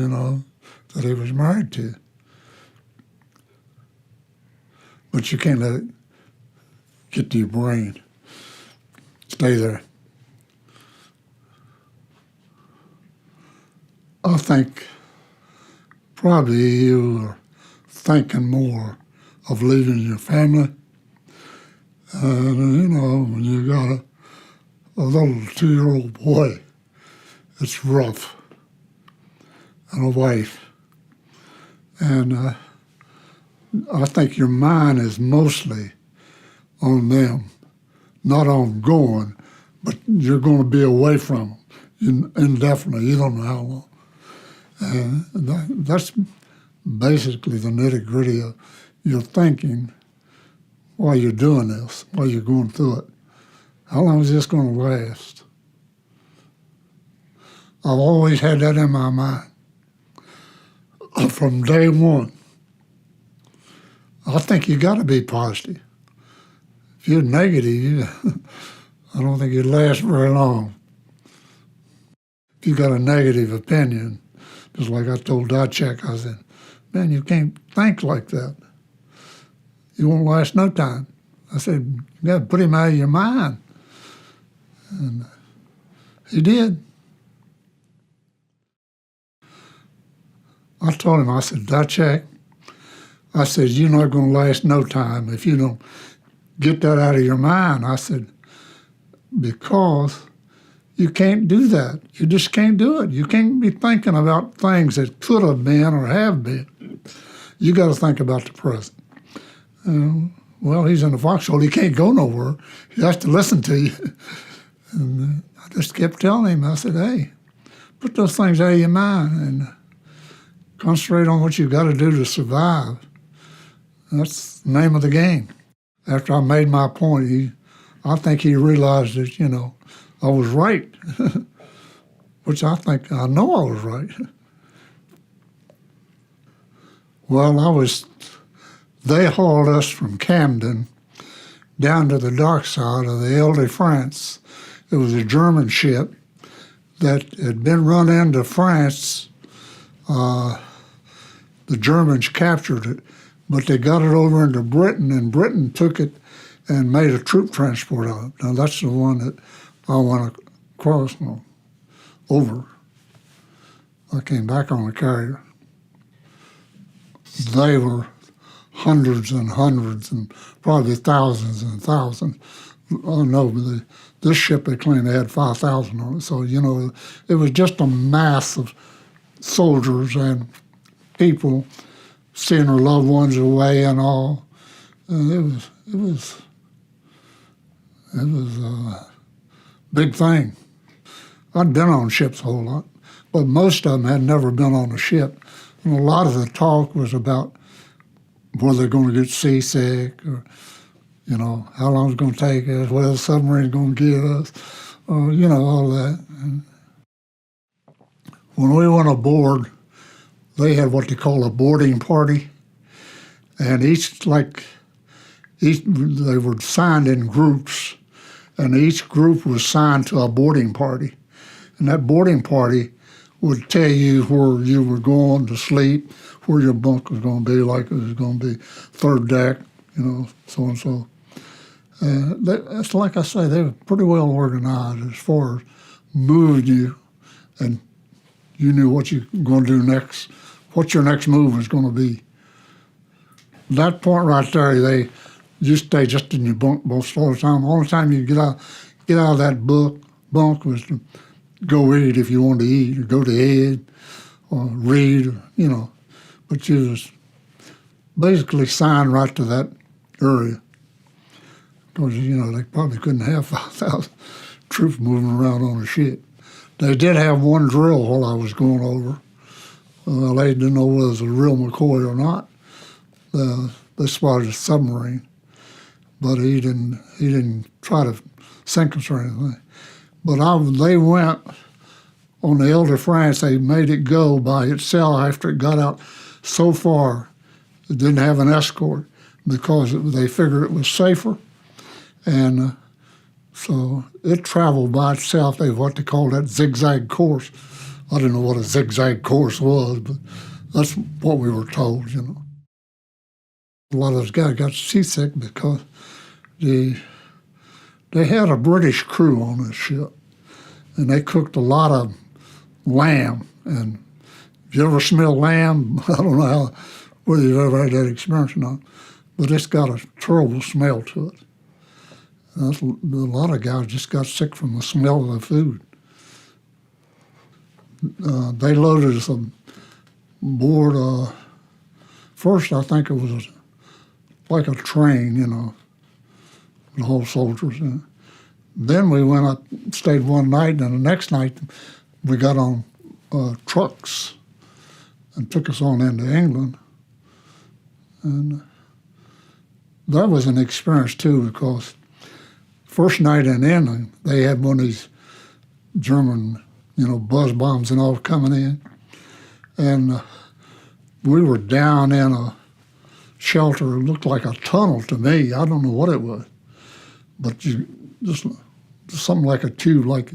that he was married to. But you can't let it get to your brain. Stay there. I think probably you were thinking more of leaving your family. And, you know, when you got a little 2-year-old boy, it's rough, and a wife. And I think your mind is mostly on them, not on going, but you're going to be away from them indefinitely. You don't know how long. And that's basically the nitty-gritty of your thinking while you're doing this, while you're going through it. How long is this going to last? I've always had that in my mind from day one. I think you got to be positive. If you're negative, I don't think you'd last very long. If you got a negative opinion, just like I told Dacek, I said, man, you can't think like that. You won't last no time. I said, you got to put him out of your mind. And he did. I told him, I said, Dacek, I said, you're not going to last no time if you don't get that out of your mind. I said, because you can't do that. You just can't do it. You can't be thinking about things that could have been or have been. You got to think about the present. Well, he's in the foxhole. He can't go nowhere. He has to listen to you. And I just kept telling him, I said, hey, put those things out of your mind and concentrate on what you've got to do to survive. That's the name of the game. After I made my point, I think he realized that, you know, I was right, which I know I was right. Well, they hauled us from Camden down to the dark side of the Ile de France. It was a German ship that had been run into France. The Germans captured it, but they got it over into Britain, and Britain took it and made a troop transport of it. Now, that's the one that I went across over. I came back on the carrier. They were hundreds and hundreds and probably thousands and thousands. Oh, no, but this ship, they claimed they had 5,000 on it. So, you know, it was just a mass of soldiers and people seeing their loved ones away and all. And it was a big thing. I'd been on ships a whole lot, but most of them had never been on a ship. And a lot of the talk was about whether they're going to get seasick or, you know, how long it's going to take us, whether the submarine's going to get us, or, you know, all that. And when we went aboard, they had what they call a boarding party, and they were signed in groups, and each group was signed to a boarding party, and that boarding party would tell you where you were going to sleep, where your bunk was going to be, like it was going to be third deck, you know, so and so. It's like I say, they were pretty well organized as far as moving you, and you knew what you were going to do next, what your next move was going to be. That point right there, you stay just in your bunk most all the time. The only time you get out of that bunk was to go eat if you wanted to eat, or go to bed, or read, you know. But you was basically signed right to that area. Because, you know, they probably couldn't have 5,000 troops moving around on a ship. They did have one drill while I was going over. They didn't know whether it was a real McCoy or not. They spotted a submarine, but he didn't try to sink us or anything. But they went on the Ile de France. They made it go by itself after it got out so far. It didn't have an escort because they figured it was safer, and so it traveled by itself. They what they call that zigzag course. I didn't know what a zigzag course was, but that's what we were told, you know. A lot of those guys got seasick because they had a British crew on this ship, and they cooked a lot of lamb and you ever smell lamb? I don't know whether you've ever had that experience or not, but it's got a terrible smell to it. A lot of guys just got sick from the smell of the food. They loaded us aboard. First, I think it was like a train, the whole soldiers. Then we went up, stayed one night, and the next night we got on trucks and took us on into England. And that was an experience too, because first night in England, they had one of these German, buzz bombs and all coming in. And we were down in a shelter. It looked like a tunnel to me. I don't know what it was. But just something like a tube like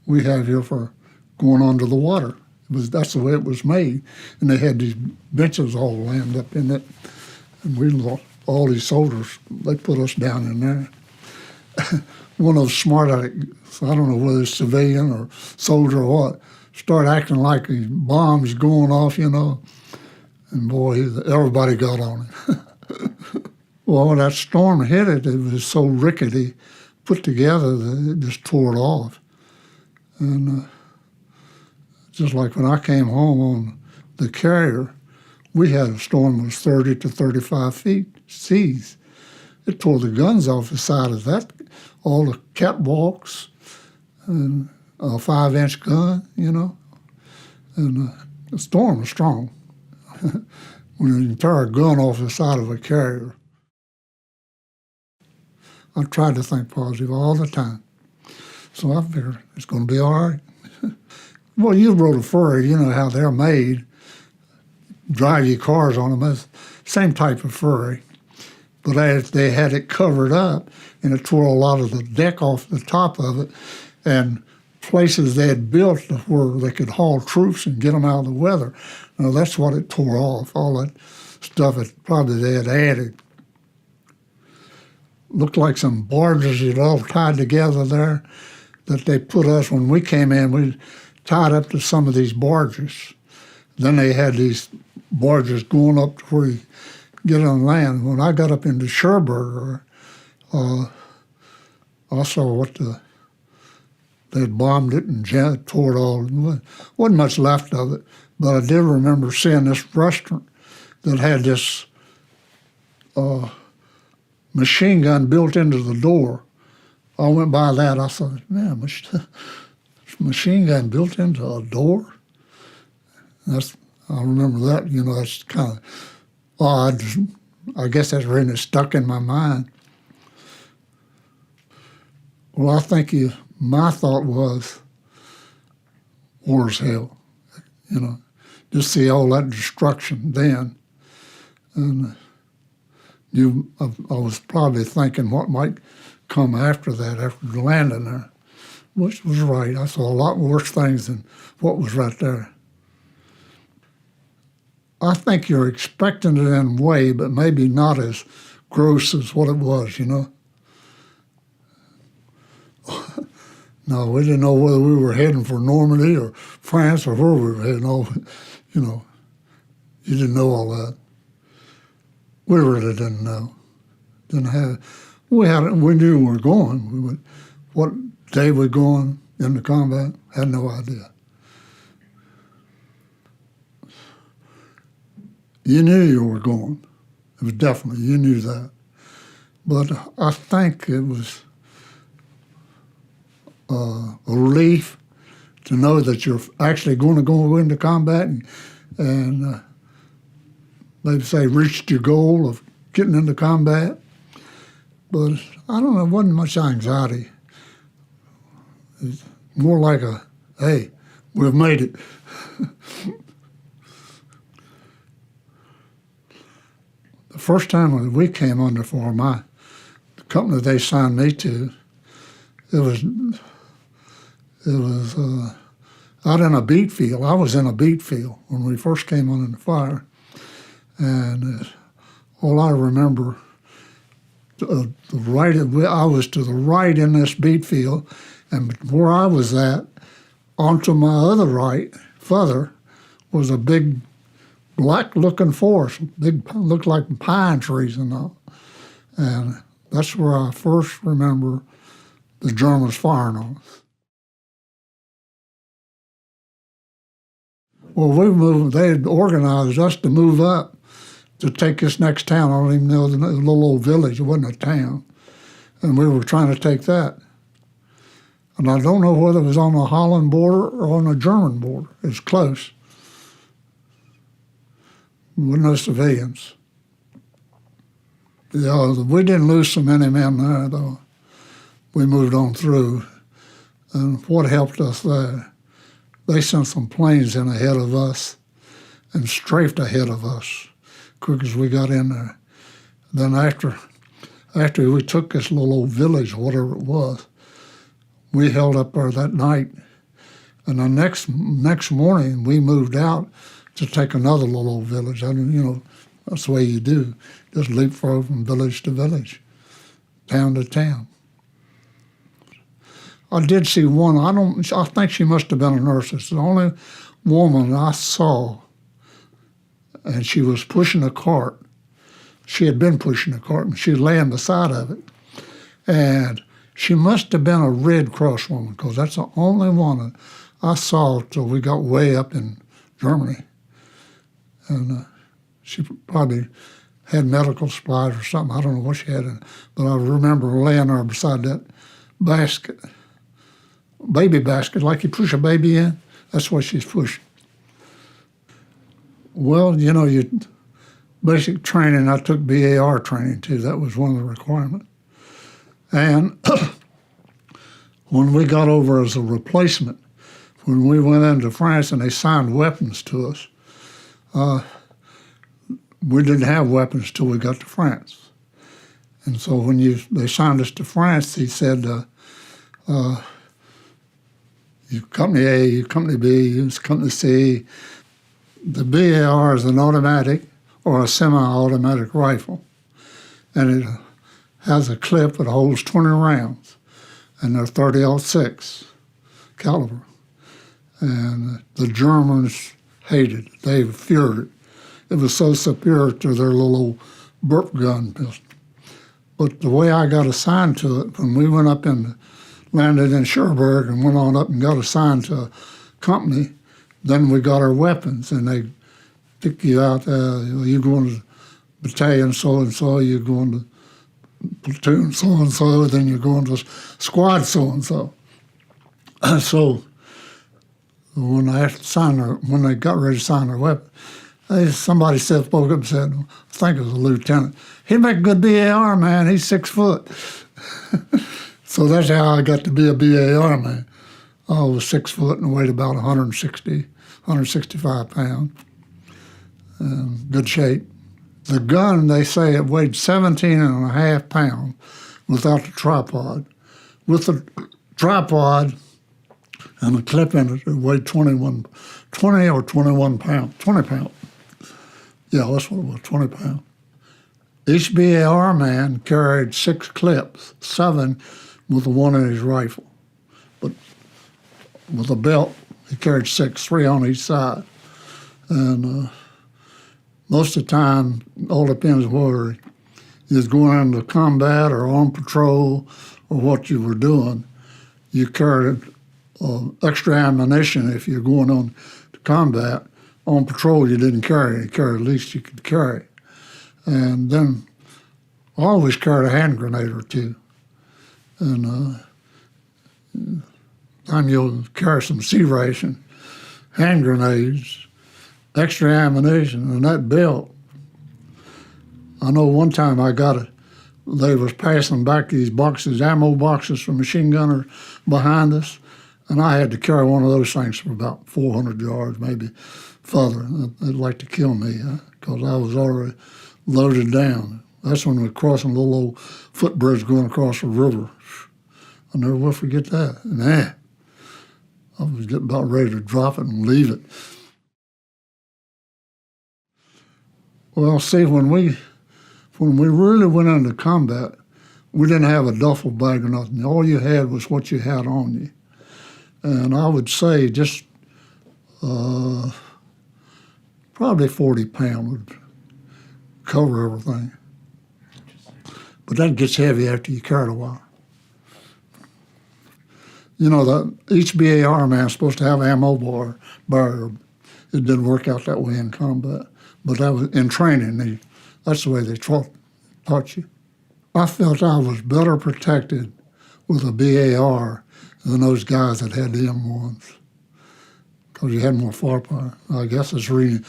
we have here for going under the water. That's the way it was made. And they had these benches all lined up in it. And all these soldiers, they put us down in there. One of those smart alecks, I don't know whether it's civilian or soldier or what, started acting like these bombs going off, and boy, everybody got on it. Well, when that storm hit it, it was so rickety, put together that it just tore it off. And just like when I came home on the carrier, we had a storm that was 30 to 35 feet seas. It tore the guns off the side of that, all the catwalks, and a 5-inch gun, And the storm was strong. When you tear a gun off the side of a carrier. I tried to think positive all the time. So I figured it's going to be all right. Well, you rode a ferry, you know how they're made. Drive your cars on them. It's the same type of ferry. But they had it covered up, and it tore a lot of the deck off the top of it, and places they had built where they could haul troops and get them out of the weather. Now, that's what it tore off, all that stuff that probably they had added. Looked like some barges you'd all tied together there that they put us, when we came in, we tied up to some of these barges. Then they had these barges going up to where you get on land. When I got up into Cherbourg, I saw what they had bombed it and tore it all. Wasn't much left of it, but I did remember seeing this restaurant that had this machine gun built into the door. I went by that. I thought, man, machine gun built into a door? I remember that. That's kind of odd. I guess that's really stuck in my mind. Well, I think my thought was, war's hell. Just see all that destruction then. And I was probably thinking what might come after that, after the landing there, which was right. I saw a lot worse things than what was right there. I think you're expecting it in a way, but maybe not as gross as what it was, No, we didn't know whether we were heading for Normandy or France or where we were heading. You didn't know all that. We really didn't know. We knew we were going. What day we're going into combat, had no idea. You knew you were going. It was definitely, you knew that. But I think it was a relief to know that you're actually going to go into combat and maybe say reached your goal of getting into combat. But I don't know, it wasn't much anxiety. It's more like hey, we've made it. The first time that we came under for the company they signed me to, it was out in a beet field. I was in a beet field when we first came under the fire. And all I remember, I was to the right in this beet field, and where I was at, onto my other right, further, was a big black-looking forest, looked like pine trees and all. And that's where I first remember the Germans firing on us. Well, they had organized us to move up to take this next town. I don't even know the little old village. It wasn't a town. And we were trying to take that. And I don't know whether it was on the Holland border or on the German border. It was close. With no civilians. Yeah, we didn't lose so many men there, though. We moved on through. And what helped us there, they sent some planes in ahead of us and strafed ahead of us quick as we got in there. Then after we took this little old village, whatever it was, we held up there that night. And the next morning, we moved out to take another little old village. And, that's the way you do. Just leapfrog from village to village, town to town. I did see one. I think she must have been a nurse. It's the only woman I saw, and she was pushing a cart. She had been pushing a cart, and she was laying beside of it. And she must have been a Red Cross woman, because that's the only one I saw till we got way up in Germany. And she probably had medical supplies or something. I don't know what she had in it, but I remember laying there beside that basket, baby basket, like you push a baby in. That's what she's pushing. Well, you basic training, I took BAR training too. That was one of the requirements. And when we got over as a replacement, when we went into France and they signed weapons to us, we didn't have weapons till we got to France. And so when they signed us to France, he said, you Company A, you Company B, you Company C. The BAR is an automatic or a semi-automatic rifle. And it has a clip that holds 20 rounds, and they're .30-06 caliber. And the Germans hated it. They feared it. It was so superior to their little old burp gun pistol. But the way I got assigned to it, when we went up landed in Cherbourg and went on up and got assigned to a company, then we got our weapons, and they pick you out. You're going to battalion so-and-so, you're going to platoon so-and-so, then you're going to squad so-and-so. So when they got ready to sign their weapon, somebody spoke up and said, I think it was a lieutenant, he'd make a good BAR man, he's 6 foot. So that's how I got to be a BAR man. I was 6 foot and weighed about 165 pounds. Good shape. The gun, they say it weighed 17 and a half pounds without the tripod. With the tripod and the clip in it, it weighed 20 or 21 pounds, 20 pounds. Yeah, that's what it was, 20 pounds. Each BAR man carried 6 clips, 7 with the one in his rifle. But with a belt, he carried 6, 3 on each side. And most of the time, all depends whether you was going into combat or on patrol or what you were doing. You carried extra ammunition if you're going on to combat. On patrol, you didn't carry. You carried the least you could carry. And then I always carried a hand grenade or two. And time you'll carry some sea ration, hand grenades, extra ammunition, and that belt. I know one time they was passing back these boxes, ammo boxes from machine gunners behind us, and I had to carry one of those things for about 400 yards, maybe further. They'd like to kill me because I was already loaded down. That's when we were crossing a little old footbridge going across the river. I never will forget that. And I was about ready to drop it and leave it. Well, see, when we really went into combat, we didn't have a duffel bag or nothing. All you had was what you had on you. And I would say just Probably 40-pound would cover everything. But that gets heavy after you carry it a while. You know, each BAR man's supposed to have an ammo bar. It didn't work out that way in combat. But that was in training. That's the way they taught you. I felt I was better protected with a BAR than those guys that had the M1s, because you had more firepower. I guess it's really,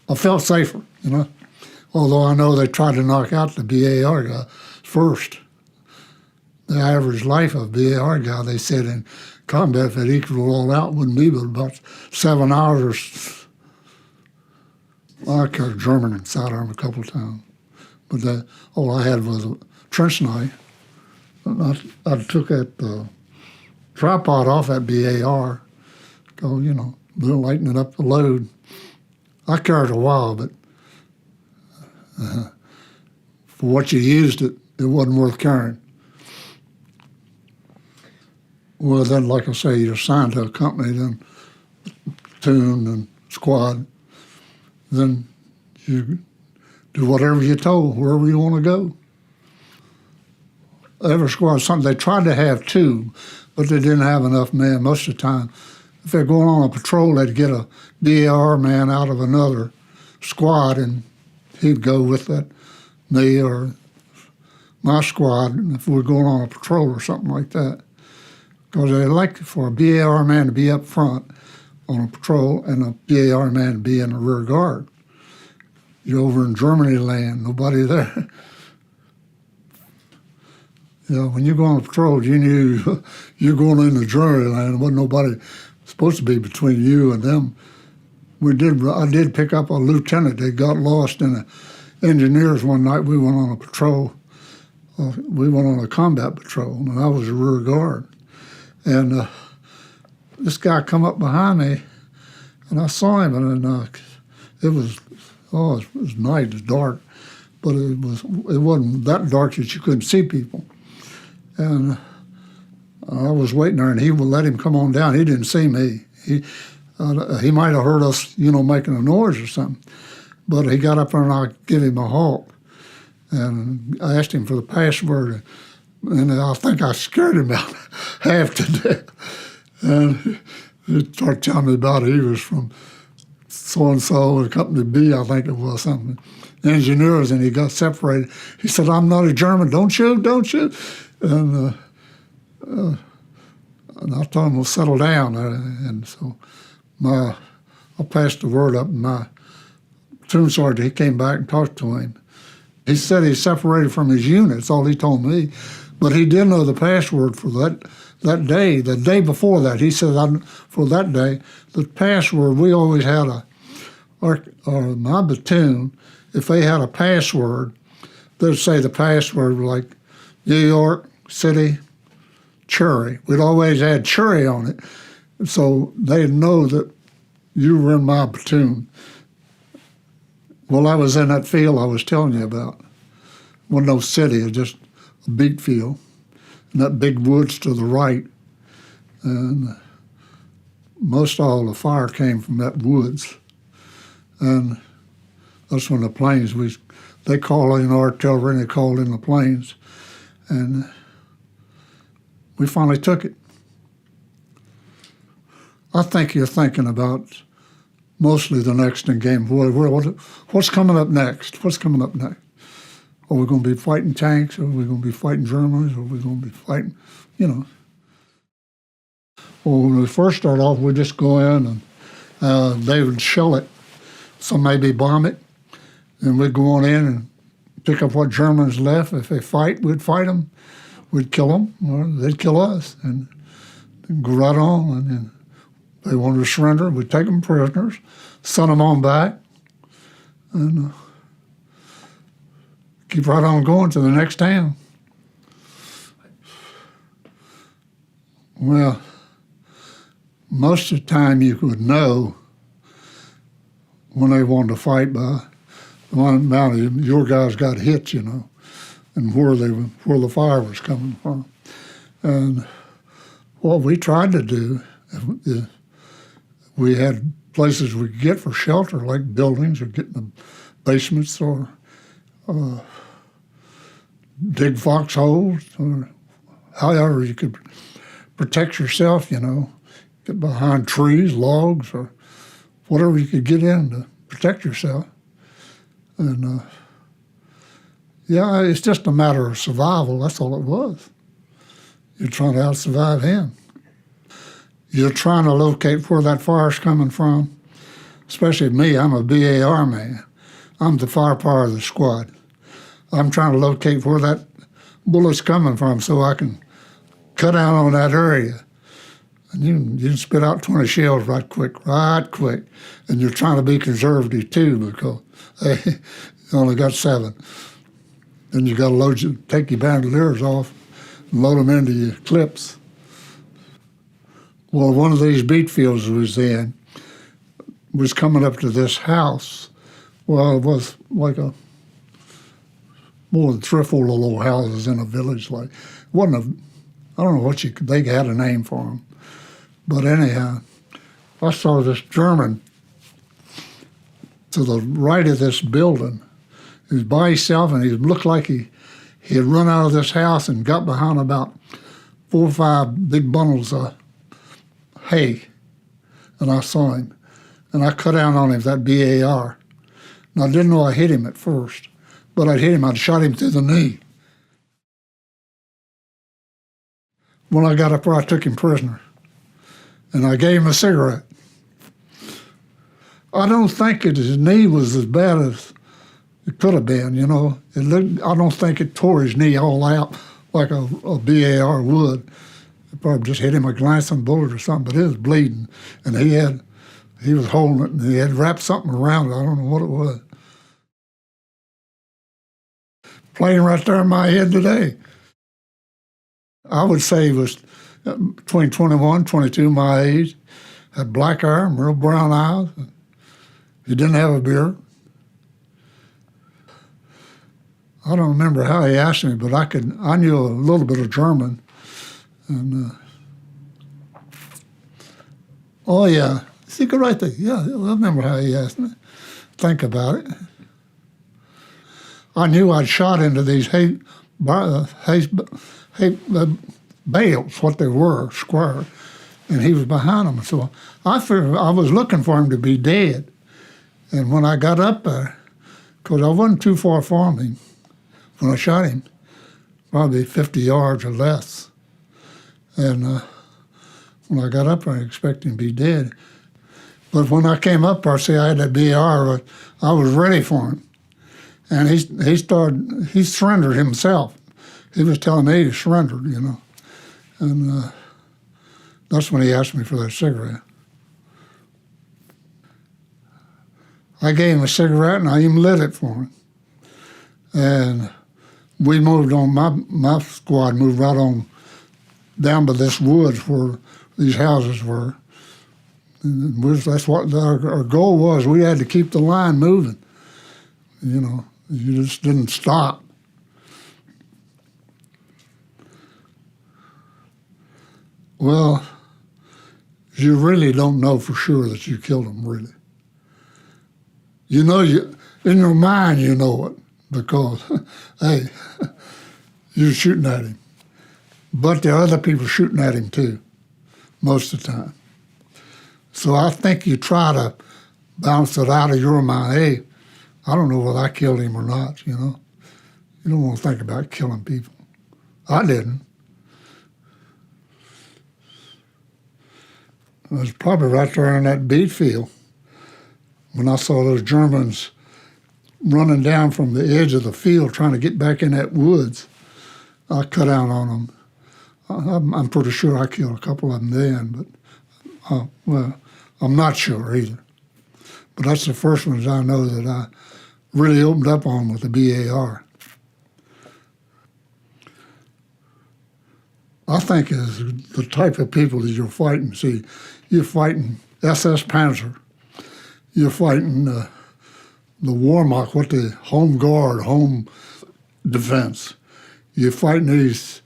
I felt safer, you know. Although I know they tried to knock out the BAR guy first. The average life of a BAR guy, they said in combat, if it equaled all out, wouldn't be but about 7 hours. I carried German and sidearm a couple of times, but all I had was a trench knife. I took that tripod off that BAR, go, you know, lightening up the load. I carried a while, but for what you used it wasn't worth carrying. Well, then, like I say, you're assigned to a company, then platoon and squad. Then you do whatever you're told, wherever you want to go. Every squad, something they tried to have two, but they didn't have enough men most of the time. If they're going on a patrol, they'd get a BAR man out of another squad, and he'd go with me or my squad if we're going on a patrol or something like that. Because they like for a BAR man to be up front on a patrol and a BAR man to be in the rear guard. You're over in Germany land, nobody there. You know, when you go on a patrol, you knew you're going into Germany land. There wasn't nobody supposed to be between you and them. I did pick up a lieutenant that got lost in the engineers one night. We went on a patrol. We went on a combat patrol, and I was a rear guard. And this guy come up behind me, and I saw him, and it was night, it was dark, but it wasn't that dark that you couldn't see people. And I was waiting there, and he would let him come on down. He didn't see me. He might have heard us, you know, making a noise or something. But he got up there, and I gave him a halt. And I asked him for the password, and I think I scared him about half to death. And he started telling me about it. He was from so-and-so, Company B, I think it was, something, engineers, and he got separated. He said, "I'm not a German, don't shoot, don't shoot." And I told him to settle down. And so I passed the word up, and my platoon sergeant, he came back and talked to him. He said he separated from his unit, that's all he told me. But he did know the password for that day. The day before that, he said, for that day, the password, we always had my platoon, if they had a password, they'd say the password like New York City, Cherry. We'd always had Cherry on it. So they'd know that you were in my platoon. Well, I was in that field I was telling you about. Wasn't no city, it was just a big field. And that big woods to the right. And most all the fire came from that woods. And that's when the planes, they called in artillery and they called in the planes. And we finally took it. I think you're thinking about mostly the next in game. What's coming up next? What's coming up next? Are we going to be fighting tanks? Are we going to be fighting Germans? Are we going to be fighting, you know? Well, when we first start off, we just go in and they would shell it. Some maybe bomb it. And we'd go on in and pick up what Germans left. If they fight, we'd fight them. We'd kill them, or they'd kill us. And go right on. And then they wanted to surrender, we'd take them prisoners, send them on back, and keep right on going to the next town. Well, most of the time you would know when they wanted to fight by the amount of your guys got hit, you know, and where the fire was coming from. And what we tried to do is we had places we could get for shelter, like buildings or getting the basements or dig foxholes or however you could protect yourself, get behind trees, logs, or whatever you could get in to protect yourself. And yeah, it's just a matter of survival. That's all it was. You're trying to out-survive him. You're trying to locate where that fire's coming from. Especially me, I'm a BAR man. I'm the firepower of the squad. I'm trying to locate where that bullet's coming from so I can cut out on that area. And you can spit out 20 shells right quick. And you're trying to be conservative too because hey, you only got 7. Then you got to take your bandoliers off and load them into your clips. Well, one of these beet fields was coming up to this house. Well, it was like more than 3 or 4 little houses in a village. Like, it wasn't I don't know they had a name for them. But anyhow, I saw this German to the right of this building. He was by himself, and he looked like he had run out of this house and got behind about 4 or 5 big bundles of hay. And I saw him. And I cut down on him with that BAR. And I didn't know I hit him at first, but I'd hit him, I'd shot him through the knee. When I got up there, I took him prisoner. And I gave him a cigarette. I don't think his knee was as bad as it could have been, I don't think it tore his knee all out like a BAR would. It probably just hit him a glancing bullet or something, but it was bleeding. And he was holding it, and he had wrapped something around it. I don't know what it was. Playing right there in my head today. I would say he was between 21, 22, my age, had black hair and real brown eyes. He didn't have a beard. I don't remember how he asked me, but I knew a little bit of German. And oh yeah, Zigarette. Yeah, I remember how he asked me. Think about it. I knew I'd shot into these hay bales, what they were, square, and he was behind them. So I figured I was looking for him to be dead. And when I got up there, because I wasn't too far from him, when I shot him, probably 50 yards or less. And when I got up there, I expected him to be dead. But when I came up there, see, I had that BR, I was ready for him. And he surrendered himself. He was telling me he surrendered, And that's when he asked me for that cigarette. I gave him a cigarette, and I even lit it for him. And we moved on, my squad moved right on down to this woods where these houses were. And that's what our goal was. We had to keep the line moving. You just didn't stop. Well, you really don't know for sure that you killed him, really. In your mind, you know it, because, hey, you're shooting at him. But there are other people shooting at him too, most of the time. So I think you try to bounce it out of your mind. Hey, I don't know whether I killed him or not, You don't want to think about killing people. I didn't. I was probably right there in that beet field when I saw those Germans running down from the edge of the field trying to get back in that woods. I cut out on them. I'm pretty sure I killed a couple of them then, but, well, I'm not sure either. But that's the first ones I know that I really opened up on with the BAR. I think is the type of people that you're fighting. See, you're fighting SS Panzer. You're fighting the Wehrmacht, what the home guard, home defense. You're fighting these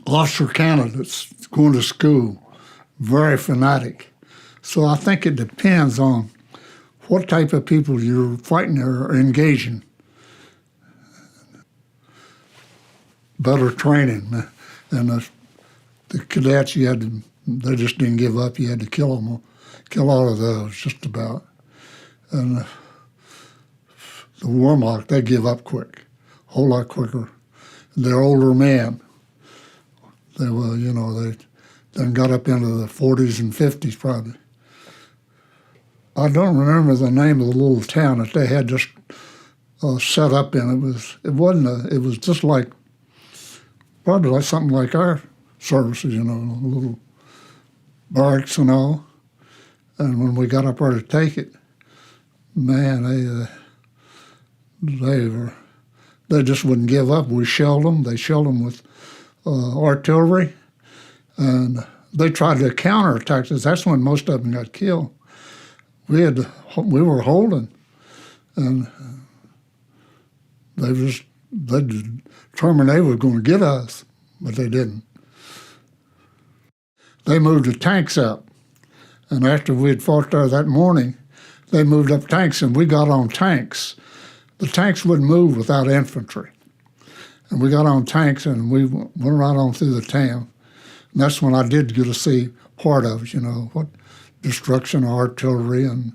officer candidates going to school, very fanatic. So I think it depends on what type of people you're fighting or engaging. Better training. And the cadets, they just didn't give up. You had to kill them, kill all of those, just about. And the Wehrmacht, they give up quick, a whole lot quicker. They're older men. They were, they then got up into the 40s and 50s probably. I don't remember the name of the little town that they had just set up in. It was just like, probably like something like our services, little barracks and all. And when we got up there to take it, man, they just wouldn't give up. We shelled them. They shelled them with artillery, and they tried to counterattack us. That's when most of them got killed. We were holding, and they determined they were going to get us, but they didn't. They moved the tanks up, and after we had fought there that morning, they moved up tanks, and we got on tanks. The tanks wouldn't move without infantry. And we got on tanks, and we went right on through the town. And that's when I did get to see part of it, what destruction of artillery and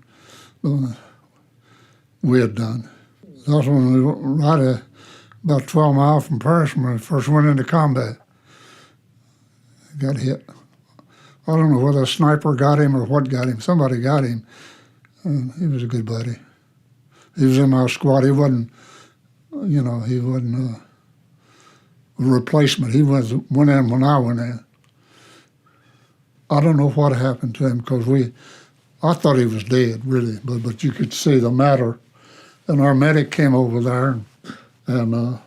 we had done. That's when we were right about 12 miles from Paris when we first went into combat. Got hit. I don't know whether a sniper got him or what got him. Somebody got him. And he was a good buddy. He was in my squad. He wasn't a replacement. He went in when I went in. I don't know what happened to him because I thought he was dead, really, but you could see the matter. And our medic came over there and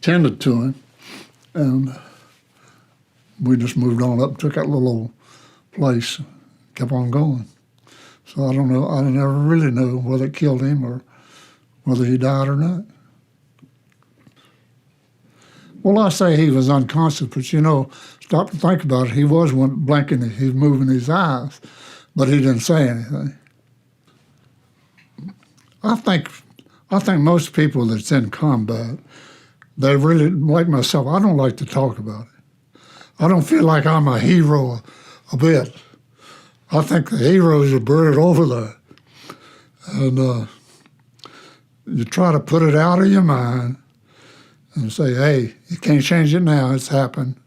tended to him. And we just moved on up, took that little old place, kept on going. So I don't know, I never really knew whether it killed him or whether he died or not. Well, I say he was unconscious, but stop and think about it. He was blinking, he was moving his eyes, but he didn't say anything. I think most people that's in combat, they really, like myself, I don't like to talk about it. I don't feel like I'm a hero a bit. I think the heroes are buried over there. And you try to put it out of your mind and say, hey, you can't change it now, it's happened.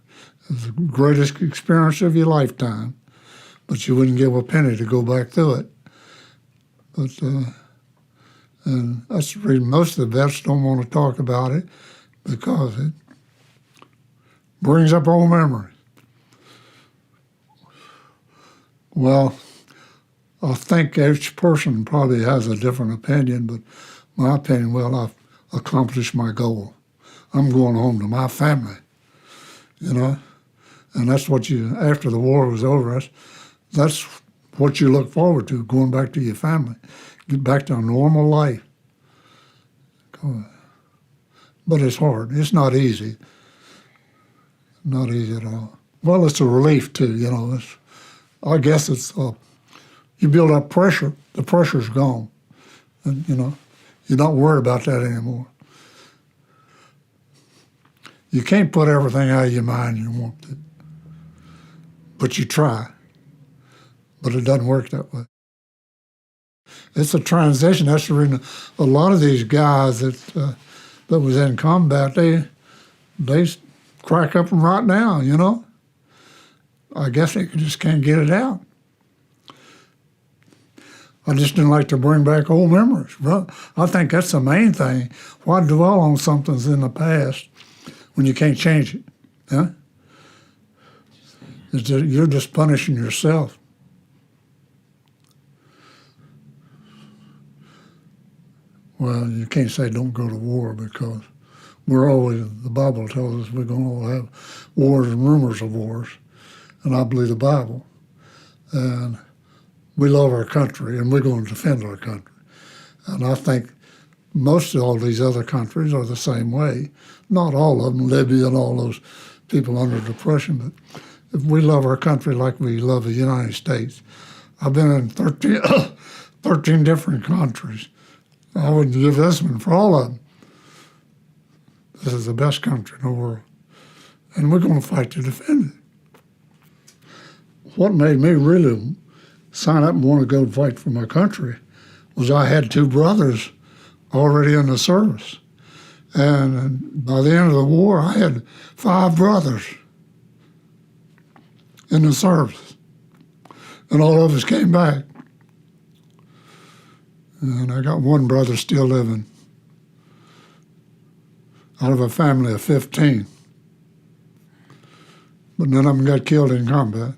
It's the greatest experience of your lifetime, but you wouldn't give a penny to go back through it. But, and that's the reason most of the vets don't want to talk about it, because it brings up old memories. Well, I think each person probably has a different opinion, but my opinion, well, I've accomplished my goal. I'm going home to my family, and that's what after the war was over, that's what you look forward to, going back to your family, get back to a normal life. But it's hard. It's not easy. Not easy at all. Well, it's a relief too, I guess it's, you build up pressure, the pressure's gone. And, you don't worry about that anymore. You can't put everything out of your mind you want to, but you try. But it doesn't work that way. It's a transition. That's the reason a lot of these guys that was in combat, they crack up and right now, I guess they just can't get it out. I just didn't like to bring back old memories. I think that's the main thing. Why dwell on something's in the past when you can't change it? Huh? You're just punishing yourself. Well, you can't say don't go to war, because the Bible tells us we're going to all have wars and rumors of wars. And I believe the Bible. And we love our country, and we're going to defend our country. And I think most of all these other countries are the same way. Not all of them, Libya and all those people under depression, but if we love our country like we love the United States, I've been in 13, 13 different countries. I would give this one for all of them. This is the best country in the world. And we're going to fight to defend it. What made me really sign up and want to go fight for my country was I had two brothers already in the service. And by the end of the war, I had 5 brothers in the service. And all of us came back. And I got one brother still living out of a family of 15. But none of them got killed in combat.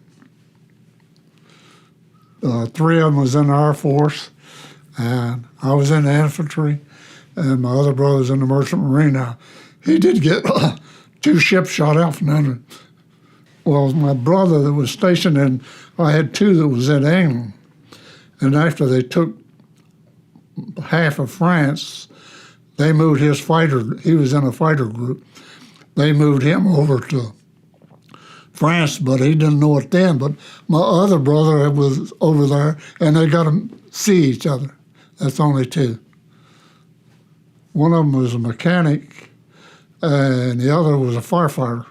3 of them was in the Air Force, and I was in the infantry, and my other brother was in the Merchant Marine. Now, he did get 2 ships shot out from under. Well, my brother that was stationed in, I had 2 that was in England, and after they took half of France, they moved his fighter, he was in a fighter group, they moved him over to France, but he didn't know it then. But my other brother was over there, and they got to see each other. That's only 2. One of them was a mechanic, and the other was a firefighter.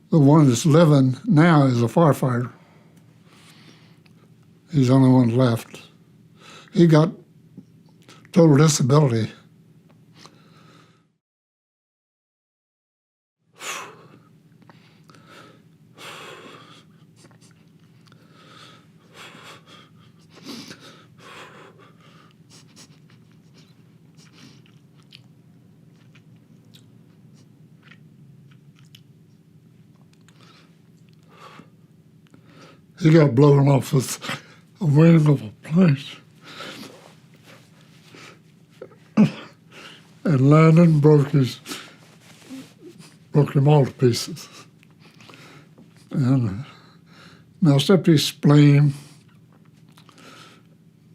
The one that's living now is a firefighter. He's the only one left. He got total disability. He got blown off with a wing of a plane and landed and broke him all to pieces. And messed up his spleen.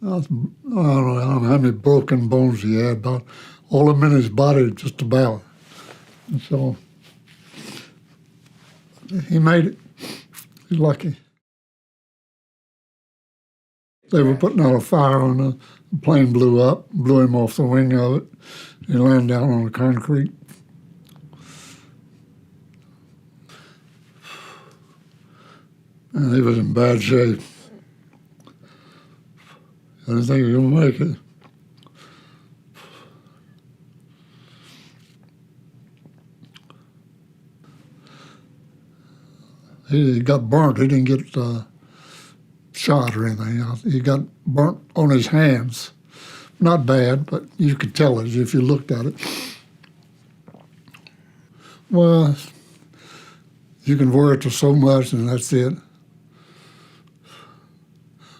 I don't know how many broken bones he had, but all of them in his body just about. And so he made it. He's lucky. They were putting out a fire on the plane, blew up, blew him off the wing of it. He landed down on the concrete. And he was in bad shape. I didn't think he was going to make it. He got burnt. He didn't get shot or anything. He got burnt on his hands. Not bad, but you could tell it if you looked at it. Well, you can wear it to so much and that's it.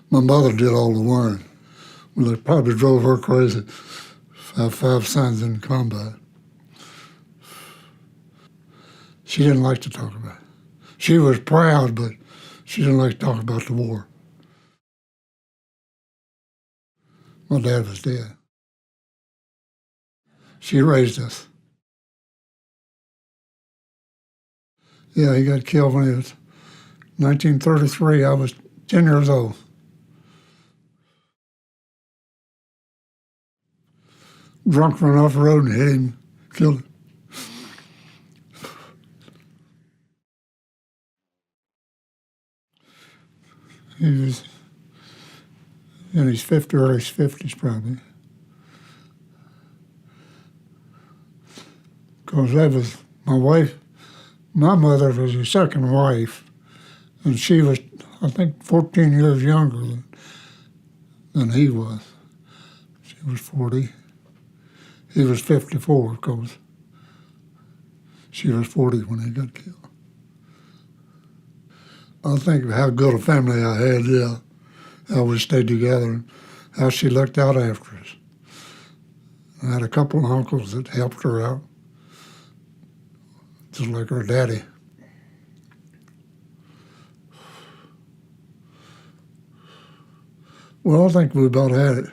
My mother did all the wearing. Well, it probably drove her crazy. I have 5 sons in combat. She didn't like to talk about it. She was proud, but she didn't like to talk about the war. My dad was dead. She raised us. Yeah, he got killed when he was 1933. I was 10 years old. Drunk ran off the road and hit him, killed him. He was in his early 50s probably. Because that was my wife. My mother was his second wife, and she was, I think, 14 years younger than he was. She was 40. He was 54, of course. She was 40 when he got killed. I think of how good a family I had, yeah. How we stayed together and how she looked out after us. I had a couple of uncles that helped her out, just like her daddy. Well, I think we about had it.